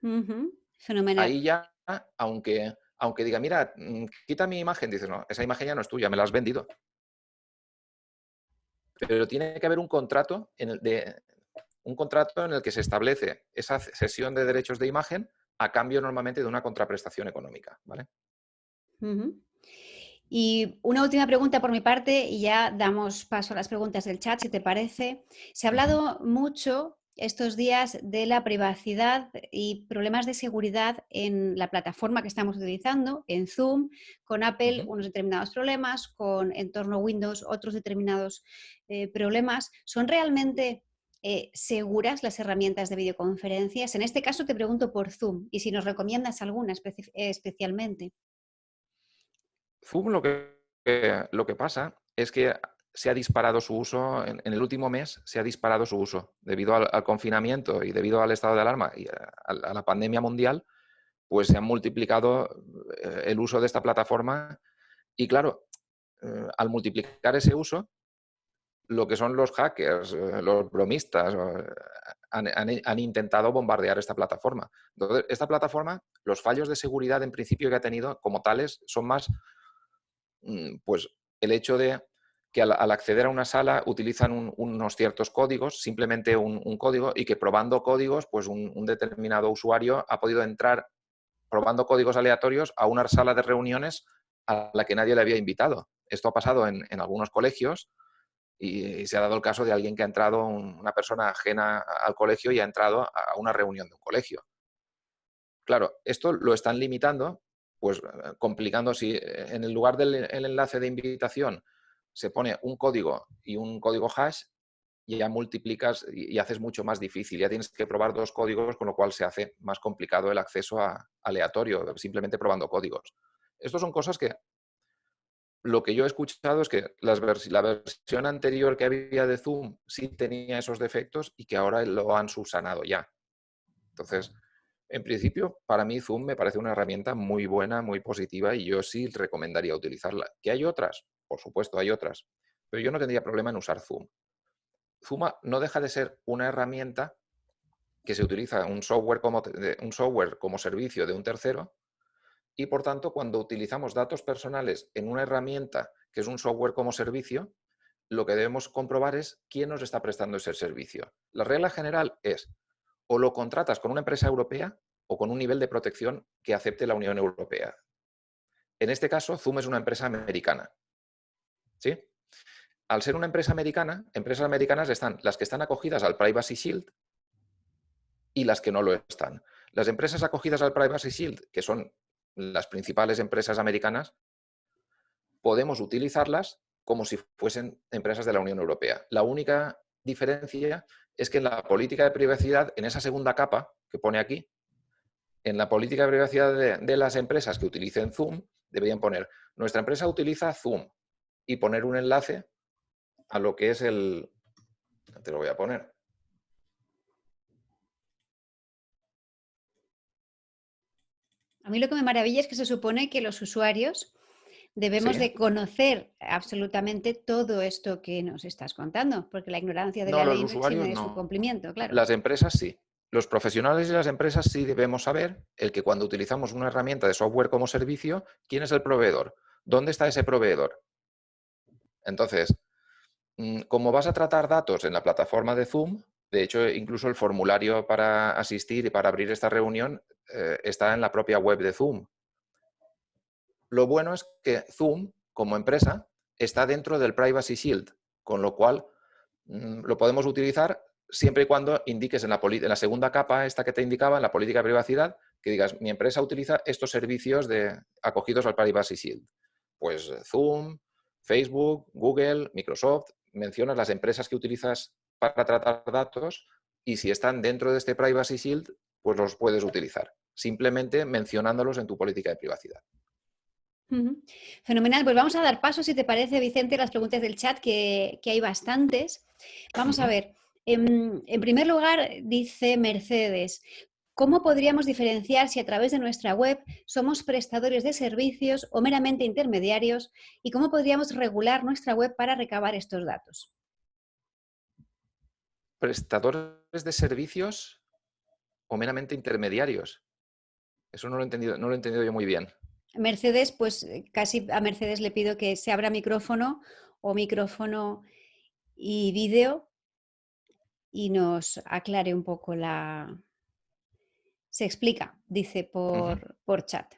ujú, fenomenal. Ahí ya, aunque diga, mira, quita mi imagen, dices, no, esa imagen ya no es tuya, me la has vendido. Pero tiene que haber un contrato en el que se establece esa cesión de derechos de imagen a cambio normalmente de una contraprestación económica, ¿vale? Ujú. Y una última pregunta por mi parte y ya damos paso a las preguntas del chat, si te parece. Se ha Ujú, hablado mucho estos días de la privacidad y problemas de seguridad en la plataforma que estamos utilizando, en Zoom, con Apple ujú. unos determinados problemas, con entorno Windows otros determinados problemas. ¿Son realmente seguras las herramientas de videoconferencias? En este caso te pregunto por Zoom y si nos recomiendas alguna especialmente. Zoom lo que pasa es que se ha disparado su uso, en el último mes se ha disparado su uso debido al confinamiento y debido al estado de alarma y a la pandemia mundial, pues se ha multiplicado el uso de esta plataforma y claro, al multiplicar ese uso, lo que son los hackers, los bromistas, han intentado bombardear esta plataforma. Entonces, esta plataforma, los fallos de seguridad en principio que ha tenido como tales son más pues el hecho de que al acceder a una sala utilizan unos ciertos códigos, simplemente un código, y que probando códigos, pues un determinado usuario ha podido entrar probando códigos aleatorios a una sala de reuniones a la que nadie le había invitado. Esto ha pasado en algunos colegios y se ha dado el caso de alguien que ha entrado, una persona ajena al colegio y ha entrado a una reunión de un colegio. Claro, esto lo están limitando, pues complicando, si en el lugar del enlace de invitación se pone un código y un código hash, y ya multiplicas y haces mucho más difícil. Ya tienes que probar dos códigos, con lo cual se hace más complicado el acceso aleatorio, simplemente probando códigos. Estas son cosas que lo que yo he escuchado es que la versión anterior que había de Zoom sí tenía esos defectos y que ahora lo han subsanado ya. Entonces, en principio, para mí Zoom me parece una herramienta muy buena, muy positiva y yo sí recomendaría utilizarla. ¿Que hay otras? Por supuesto, hay otras. Pero yo no tendría problema en usar Zoom. Zoom no deja de ser una herramienta que se utiliza un software como servicio de un tercero y, por tanto, cuando utilizamos datos personales en una herramienta que es un software como servicio, lo que debemos comprobar es quién nos está prestando ese servicio. La regla general es o lo contratas con una empresa europea o con un nivel de protección que acepte la Unión Europea. En este caso, Zoom es una empresa americana. ¿Sí? Al ser una empresa americana, empresas americanas están las que están acogidas al Privacy Shield y las que no lo están. Las empresas acogidas al Privacy Shield, que son las principales empresas americanas, podemos utilizarlas como si fuesen empresas de la Unión Europea. La única diferencia es que en la política de privacidad, en esa segunda capa que pone aquí, en la política de privacidad de las empresas que utilicen Zoom, deberían poner, nuestra empresa utiliza Zoom y poner un enlace a lo que es el... Te lo voy a poner. A mí lo que me maravilla es que se supone que los usuarios debemos Sí. de conocer absolutamente todo esto que nos estás contando, porque la ignorancia de No, la los ley no exime usuarios de su no. cumplimiento, claro. Las empresas sí. Los profesionales y las empresas sí debemos saber el que cuando utilizamos una herramienta de software como servicio, ¿quién es el proveedor? ¿Dónde está ese proveedor? Entonces, como vas a tratar datos en la plataforma de Zoom, de hecho, incluso el formulario para asistir y para abrir esta reunión está en la propia web de Zoom. Lo bueno es que Zoom, como empresa, está dentro del Privacy Shield, con lo cual lo podemos utilizar siempre y cuando indiques en la segunda capa, esta que te indicaba, en la política de privacidad, que digas, mi empresa utiliza estos servicios acogidos al Privacy Shield. Pues Zoom, Facebook, Google, Microsoft, mencionas las empresas que utilizas para tratar datos y si están dentro de este Privacy Shield, pues los puedes utilizar, simplemente mencionándolos en tu política de privacidad. Fenomenal, pues vamos a dar paso, si te parece, Vicente, las preguntas del chat, que hay bastantes. Vamos a ver. En primer lugar, dice Mercedes, ¿cómo podríamos diferenciar si a través de nuestra web somos prestadores de servicios o meramente intermediarios? ¿Y cómo podríamos regular nuestra web para recabar estos datos? ¿Prestadores de servicios o meramente intermediarios? Eso no lo he entendido yo muy bien. Mercedes, pues casi a Mercedes le pido que se abra micrófono y vídeo y nos aclare un poco la... Se explica, dice por chat.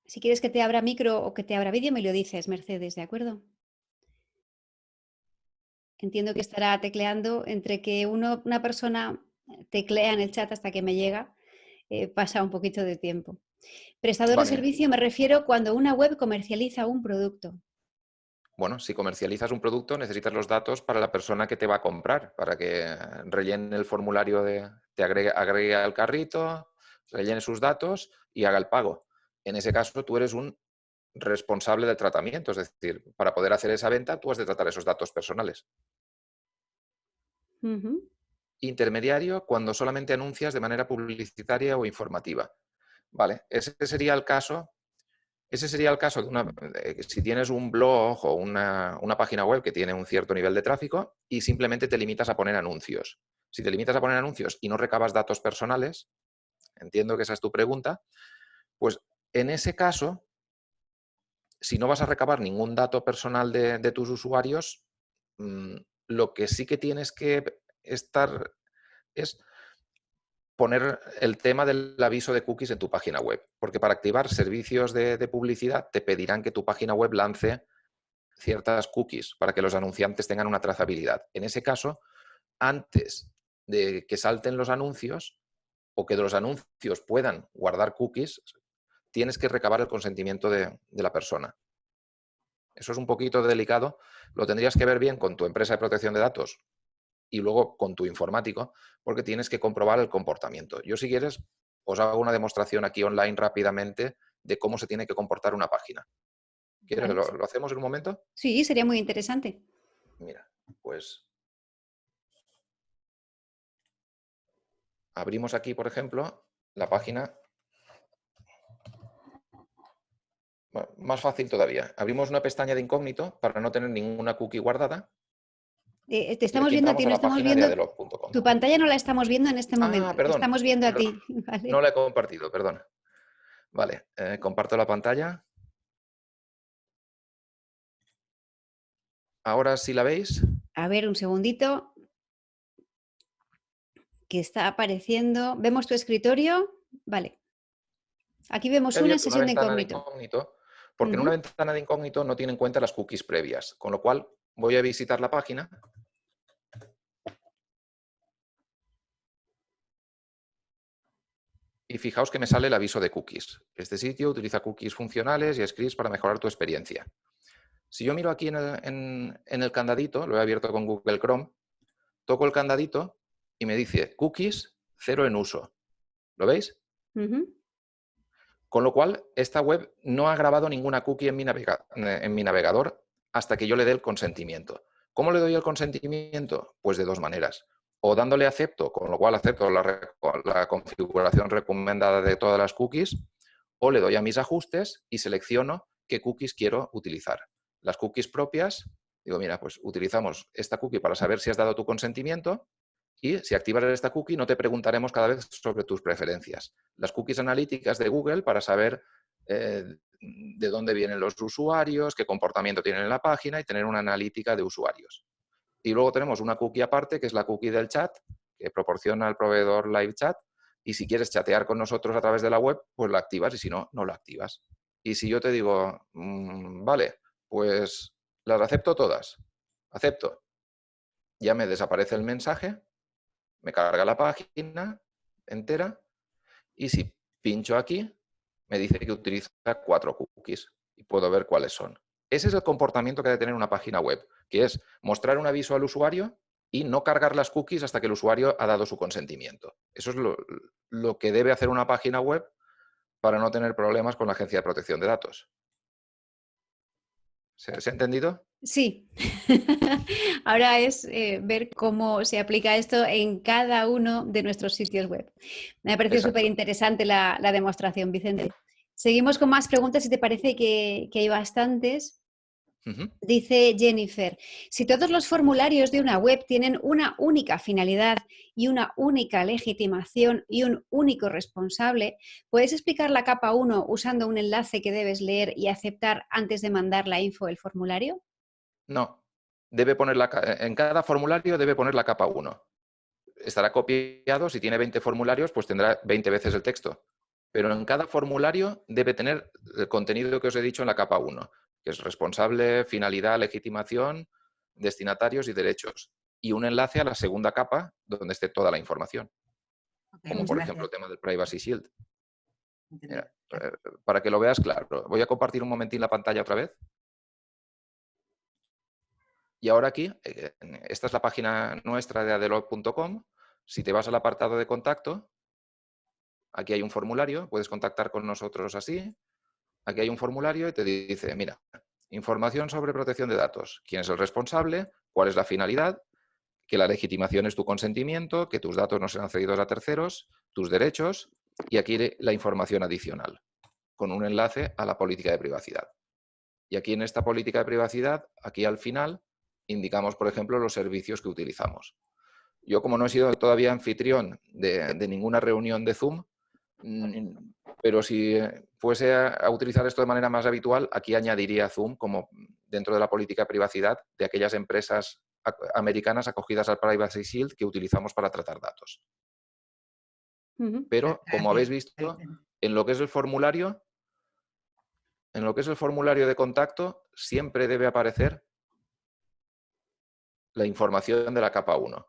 Si quieres que te abra micro o que te abra vídeo, me lo dices, Mercedes, ¿de acuerdo? Entiendo que estará tecleando entre que una persona teclea en el chat hasta que me llega, pasa un poquito de tiempo. Prestador de servicio me refiero cuando una web comercializa un producto. Bueno, si comercializas un producto, necesitas los datos para la persona que te va a comprar, para que rellene el formulario te agregue al carrito, rellene sus datos y haga el pago. En ese caso, tú eres un responsable del tratamiento, es decir, para poder hacer esa venta, tú has de tratar esos datos personales. Intermediario, cuando solamente anuncias de manera publicitaria o informativa. Vale, ese sería el caso de si tienes un blog o una página web que tiene un cierto nivel de tráfico y simplemente te limitas a poner anuncios. Si te limitas a poner anuncios y no recabas datos personales, entiendo que esa es tu pregunta, pues en ese caso, si no vas a recabar ningún dato personal de tus usuarios, lo que sí que tienes que estar es poner el tema del aviso de cookies en tu página web, porque para activar servicios de publicidad te pedirán que tu página web lance ciertas cookies para que los anunciantes tengan una trazabilidad. En ese caso, antes de que salten los anuncios o que los anuncios puedan guardar cookies, tienes que recabar el consentimiento de la persona. Eso es un poquito delicado, lo tendrías que ver bien con tu empresa de protección de datos y luego con tu informático, porque tienes que comprobar el comportamiento. Yo, si quieres, os hago una demostración aquí online rápidamente de cómo se tiene que comportar una página. ¿Quieres? Vale. ¿Lo hacemos en un momento? Sí, sería muy interesante. Mira, pues abrimos aquí, por ejemplo, la página. Bueno, más fácil todavía. Abrimos una pestaña de incógnito para no tener ninguna cookie guardada. Te Y estamos aquí viendo a entramos ti, a no la estamos página de viendo... adelog.com. Tu pantalla no la estamos viendo en este momento. Te Perdón. estamos viendo a ti. ¿Vale? No la he compartido, perdón. Vale, comparto la pantalla. Ahora sí la veis. A ver, un segundito. Que está apareciendo. ¿Vemos tu escritorio? Vale. Aquí vemos He una abierto una sesión de ventana de incógnito. incógnito porque en una ventana de incógnito no tiene en cuenta las cookies previas, con lo cual voy a visitar la página. Y fijaos que me sale el aviso de cookies. Este sitio utiliza cookies funcionales y scripts para mejorar tu experiencia. Si yo miro aquí en el candadito, lo he abierto con Google Chrome, toco el candadito y me dice cookies 0 en uso. ¿Lo veis? Con lo cual, esta web no ha grabado ninguna cookie en mi navegador hasta que yo le dé el consentimiento. ¿Cómo le doy el consentimiento? Pues de dos maneras. O dándole acepto, con lo cual acepto la configuración recomendada de todas las cookies, o le doy a mis ajustes y selecciono qué cookies quiero utilizar. Las cookies propias, digo, mira, pues utilizamos esta cookie para saber si has dado tu consentimiento. Y si activas esta cookie, no te preguntaremos cada vez sobre tus preferencias. Las cookies analíticas de Google para saber de dónde vienen los usuarios, qué comportamiento tienen en la página y tener una analítica de usuarios. Y luego tenemos una cookie aparte, que es la cookie del chat, que proporciona el proveedor Live Chat. Y si quieres chatear con nosotros a través de la web, pues la activas y si no, no la activas. Y si yo te digo, vale, pues las acepto todas, acepto, ya me desaparece el mensaje, me carga la página entera y si pincho aquí, me dice que utiliza 4 cookies y puedo ver cuáles son. Ese es el comportamiento que debe tener una página web, que es mostrar un aviso al usuario y no cargar las cookies hasta que el usuario ha dado su consentimiento. Eso es lo que debe hacer una página web para no tener problemas con la Agencia de Protección de Datos. ¿Se ha entendido? Sí. Ahora es ver cómo se aplica esto en cada uno de nuestros sitios web. Me ha parecido súper Exacto. interesante la demostración, Vicente. Seguimos con más preguntas, si te parece que hay bastantes. Ujú. Dice Jennifer, si todos los formularios de una web tienen una única finalidad y una única legitimación y un único responsable, ¿puedes explicar la capa 1 usando un enlace que debes leer y aceptar antes de mandar la info del formulario? No. Debe poner en cada formulario debe poner la capa 1. Estará copiado, si tiene 20 formularios, pues tendrá 20 veces el texto. Pero en cada formulario debe tener el contenido que os he dicho en la capa 1, que es responsable, finalidad, legitimación, destinatarios y derechos. Y un enlace a la segunda capa donde esté toda la información, Ok, como muchas por ejemplo el gracias. tema del Privacy Shield. Entendido. Mira, para que lo veas claro, voy a compartir un momentín la pantalla otra vez. Y ahora aquí, esta es la página nuestra de adelog.com. Si te vas al apartado de contacto, aquí hay un formulario, puedes contactar con nosotros así. Aquí hay un formulario y te dice, mira, información sobre protección de datos. ¿Quién es el responsable? ¿Cuál es la finalidad? Que la legitimación es tu consentimiento, que tus datos no serán cedidos a terceros, tus derechos y aquí la información adicional, con un enlace a la política de privacidad. Y aquí en esta política de privacidad, aquí al final, indicamos, por ejemplo, los servicios que utilizamos. Yo, como no he sido todavía anfitrión de ninguna reunión de Zoom, pero si fuese a utilizar esto de manera más habitual, aquí añadiría Zoom como dentro de la política de privacidad de aquellas empresas americanas acogidas al Privacy Shield que utilizamos para tratar datos. Ujú. Pero, como habéis Gracias, visto, Vicente. en lo que es el formulario, de contacto, siempre debe aparecer la información de la capa 1.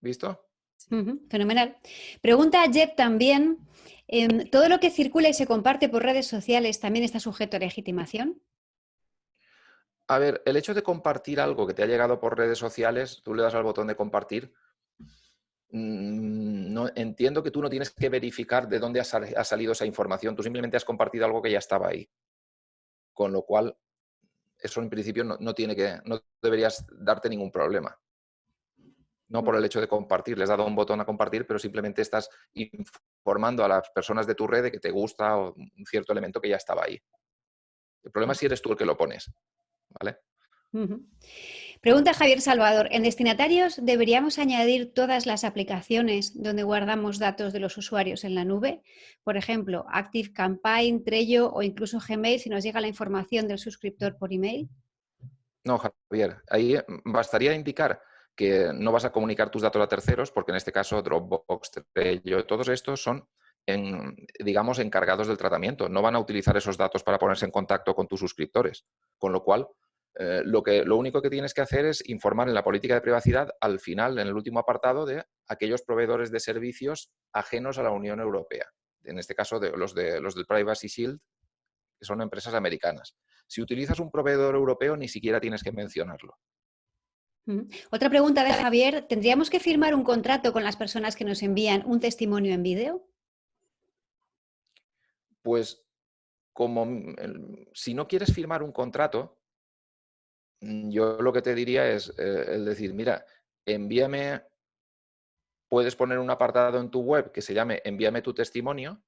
¿Visto? Ujú, fenomenal. Pregunta Jet también, ¿todo lo que circula y se comparte por redes sociales también está sujeto a legitimación? A ver, el hecho de compartir algo que te ha llegado por redes sociales, tú le das al botón de compartir. No, entiendo que tú no tienes que verificar de dónde ha salido esa información, tú simplemente has compartido algo que ya estaba ahí. Con lo cual, eso en principio no deberías darte ningún problema. No por el hecho de compartir, les has dado un botón a compartir, pero simplemente estás informando a las personas de tu red de que te gusta o un cierto elemento que ya estaba ahí. El problema es si eres tú el que lo pones, ¿vale? Ujú. Pregunta Javier Salvador, ¿en destinatarios deberíamos añadir todas las aplicaciones donde guardamos datos de los usuarios en la nube? Por ejemplo, ActiveCampaign, Trello o incluso Gmail si nos llega la información del suscriptor por email. No, Javier, ahí bastaría indicar que no vas a comunicar tus datos a terceros, porque en este caso Dropbox, Trello, todos estos son, digamos, encargados del tratamiento. No van a utilizar esos datos para ponerse en contacto con tus suscriptores. Con lo cual, lo único que tienes que hacer es informar en la política de privacidad, al final, en el último apartado, de aquellos proveedores de servicios ajenos a la Unión Europea. En este caso, los del Privacy Shield, que son empresas americanas. Si utilizas un proveedor europeo, ni siquiera tienes que mencionarlo. Ujú. Otra pregunta de Javier, ¿tendríamos que firmar un contrato con las personas que nos envían un testimonio en vídeo? Pues si no quieres firmar un contrato, yo lo que te diría es el decir, mira, puedes poner un apartado en tu web que se llame envíame tu testimonio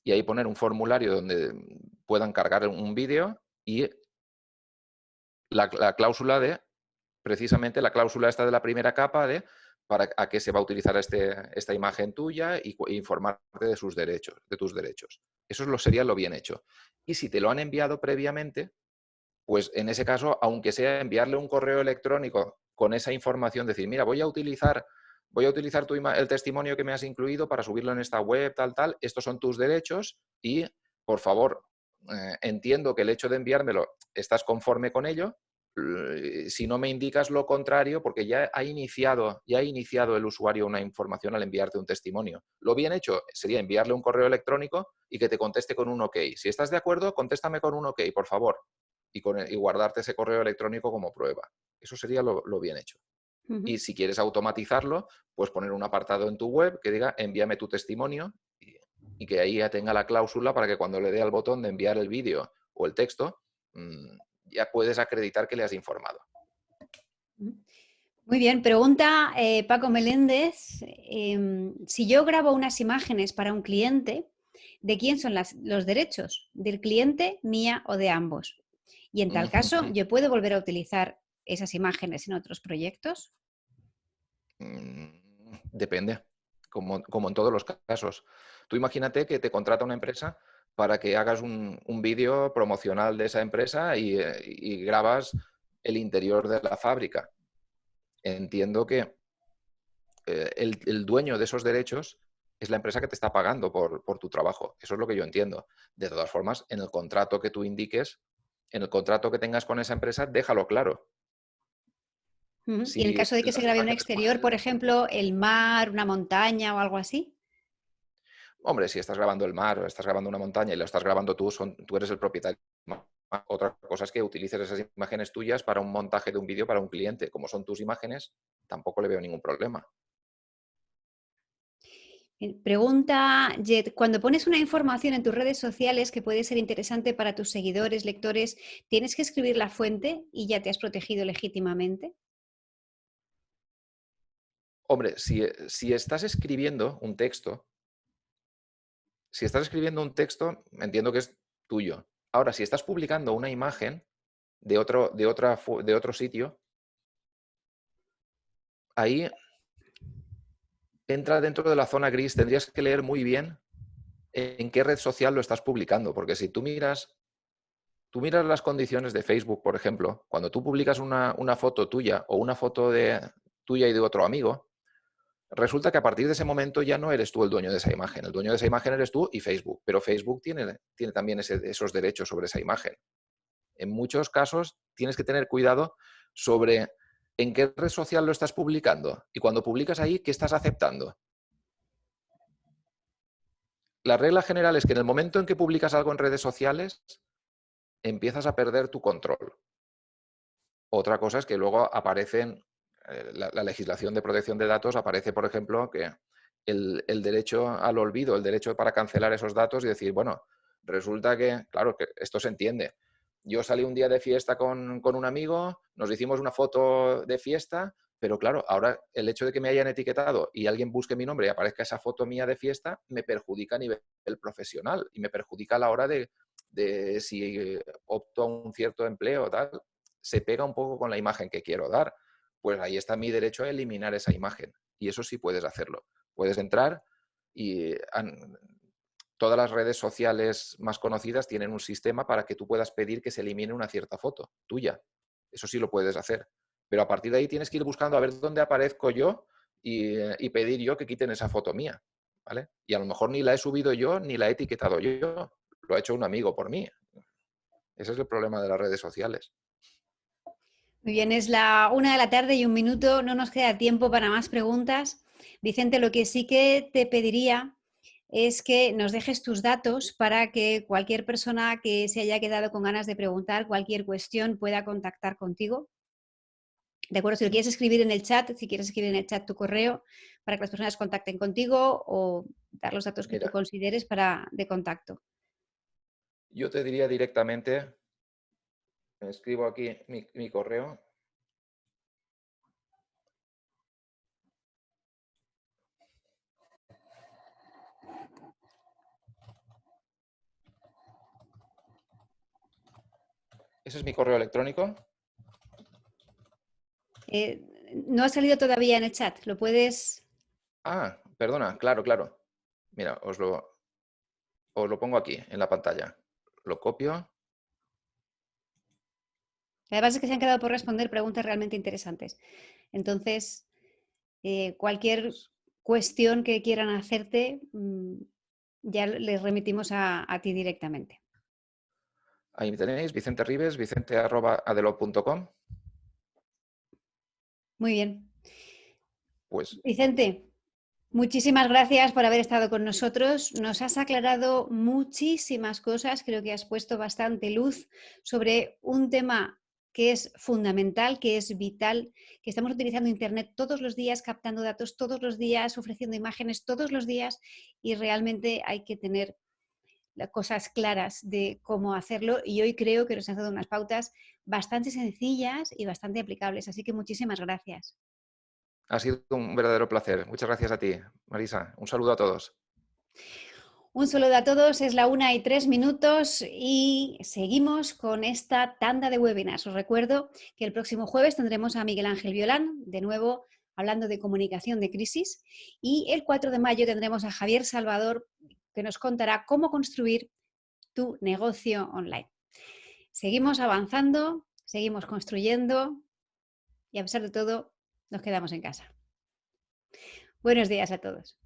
y ahí poner un formulario donde puedan cargar un vídeo y la cláusula precisamente la cláusula esta de la primera capa de para a qué se va a utilizar esta imagen tuya y informarte de sus derechos, de tus derechos. Eso sería lo bien hecho. Y si te lo han enviado previamente, pues en ese caso, aunque sea enviarle un correo electrónico con esa información, decir, mira, voy a utilizar el testimonio que me has incluido para subirlo en esta web, tal, estos son tus derechos y por favor, entiendo que el hecho de enviármelo, estás conforme con ello. Si no me indicas lo contrario, porque ya ha iniciado el usuario una información al enviarte un testimonio. Lo bien hecho sería enviarle un correo electrónico y que te conteste con un OK. Si estás de acuerdo, contéstame con un OK, por favor. Y guardarte ese correo electrónico como prueba. Eso sería lo bien hecho. Y si quieres automatizarlo, pues poner un apartado en tu web que diga envíame tu testimonio y que ahí ya tenga la cláusula para que cuando le dé al botón de enviar el vídeo o el texto, ya puedes acreditar que le has informado. Muy bien, pregunta Paco Meléndez. Si yo grabo unas imágenes para un cliente, ¿de quién son los derechos? ¿Del cliente, mía o de ambos? Y en tal caso, ¿yo puedo volver a utilizar esas imágenes en otros proyectos? Depende, como en todos los casos. Tú imagínate que te contrata una empresa para que hagas un vídeo promocional de esa empresa y grabas el interior de la fábrica. Entiendo que el dueño de esos derechos es la empresa que te está pagando por tu trabajo. Eso es lo que yo entiendo. De todas formas, en el contrato que tú indiques, en el contrato que tengas con esa empresa, déjalo claro. Y en el Si caso de que se las grabe un imágenes exterior, por ejemplo, el mar, una montaña o algo así. Hombre, si estás grabando el mar o estás grabando una montaña y lo estás grabando tú, tú eres el propietario. Otra cosa es que utilices esas imágenes tuyas para un montaje de un vídeo para un cliente. Como son tus imágenes, tampoco le veo ningún problema. Pregunta Jet, cuando pones una información en tus redes sociales que puede ser interesante para tus seguidores, lectores, ¿tienes que escribir la fuente y ya te has protegido legítimamente? Hombre, si estás escribiendo un texto, entiendo que es tuyo. Ahora, si estás publicando una imagen de otro sitio, ahí entra dentro de la zona gris. Tendrías que leer muy bien en qué red social lo estás publicando, porque si tú miras las condiciones de Facebook, por ejemplo, cuando tú publicas una foto tuya o una foto tuya y de otro amigo, resulta que a partir de ese momento ya no eres tú el dueño de esa imagen. El dueño de esa imagen eres tú y Facebook, pero Facebook tiene también esos derechos sobre esa imagen. En muchos casos tienes que tener cuidado sobre en qué red social lo estás publicando y cuando publicas ahí, ¿qué estás aceptando? La regla general es que en el momento en que publicas algo en redes sociales, empiezas a perder tu control. Otra cosa es que luego aparecen, la legislación de protección de datos aparece, por ejemplo, que el derecho al olvido, el derecho para cancelar esos datos y decir, bueno, resulta que, claro, que esto se entiende. Yo salí un día de fiesta con un amigo, nos hicimos una foto de fiesta, pero claro, ahora el hecho de que me hayan etiquetado y alguien busque mi nombre y aparezca esa foto mía de fiesta, me perjudica a nivel profesional y me perjudica a la hora de si opto a un cierto empleo o tal, se pega un poco con la imagen que quiero dar. Pues ahí está mi derecho a eliminar esa imagen. Y eso sí puedes hacerlo. Puedes entrar y todas las redes sociales más conocidas tienen un sistema para que tú puedas pedir que se elimine una cierta foto tuya. Eso sí lo puedes hacer. Pero a partir de ahí tienes que ir buscando a ver dónde aparezco yo y pedir yo que quiten esa foto mía. ¿Vale? Y a lo mejor ni la he subido yo ni la he etiquetado yo. Lo ha hecho un amigo por mí. Ese es el problema de las redes sociales. Muy bien, es la 1 de la tarde y 1 minuto, no nos queda tiempo para más preguntas. Vicente, lo que sí que te pediría es que nos dejes tus datos para que cualquier persona que se haya quedado con ganas de preguntar cualquier cuestión pueda contactar contigo. De acuerdo, si lo quieres escribir en el chat, si quieres escribir en el chat tu correo para que las personas contacten contigo o dar los datos que tú Mira, consideres de contacto. yo te diría directamente, escribo aquí mi correo. Ese es mi correo electrónico. No ha salido todavía en el chat, lo puedes... Ah, perdona, claro. Mira, os lo pongo aquí en la pantalla. Lo copio. Además es que se han quedado por responder preguntas realmente interesantes. Entonces, cualquier cuestión que quieran hacerte, ya les remitimos a ti directamente. Ahí me tenéis, Vicente Ribes, vicente@adelop.com. Muy bien. Pues Vicente, muchísimas gracias por haber estado con nosotros. Nos has aclarado muchísimas cosas, creo que has puesto bastante luz sobre un tema que es fundamental, que es vital, que estamos utilizando Internet todos los días, captando datos todos los días, ofreciendo imágenes todos los días y realmente hay que tener las cosas claras de cómo hacerlo y hoy creo que nos has dado unas pautas bastante sencillas y bastante aplicables. Así que muchísimas gracias. ha sido un verdadero placer. Muchas gracias a ti, Marisa. Un saludo a todos. Un saludo a todos, es la 1:03 y seguimos con esta tanda de webinars. Os recuerdo que el próximo jueves tendremos a Miguel Ángel Violán, de nuevo hablando de comunicación de crisis, y el 4 de mayo tendremos a Javier Salvador, que nos contará cómo construir tu negocio online. Seguimos avanzando, seguimos construyendo y a pesar de todo, nos quedamos en casa. Buenos días a todos.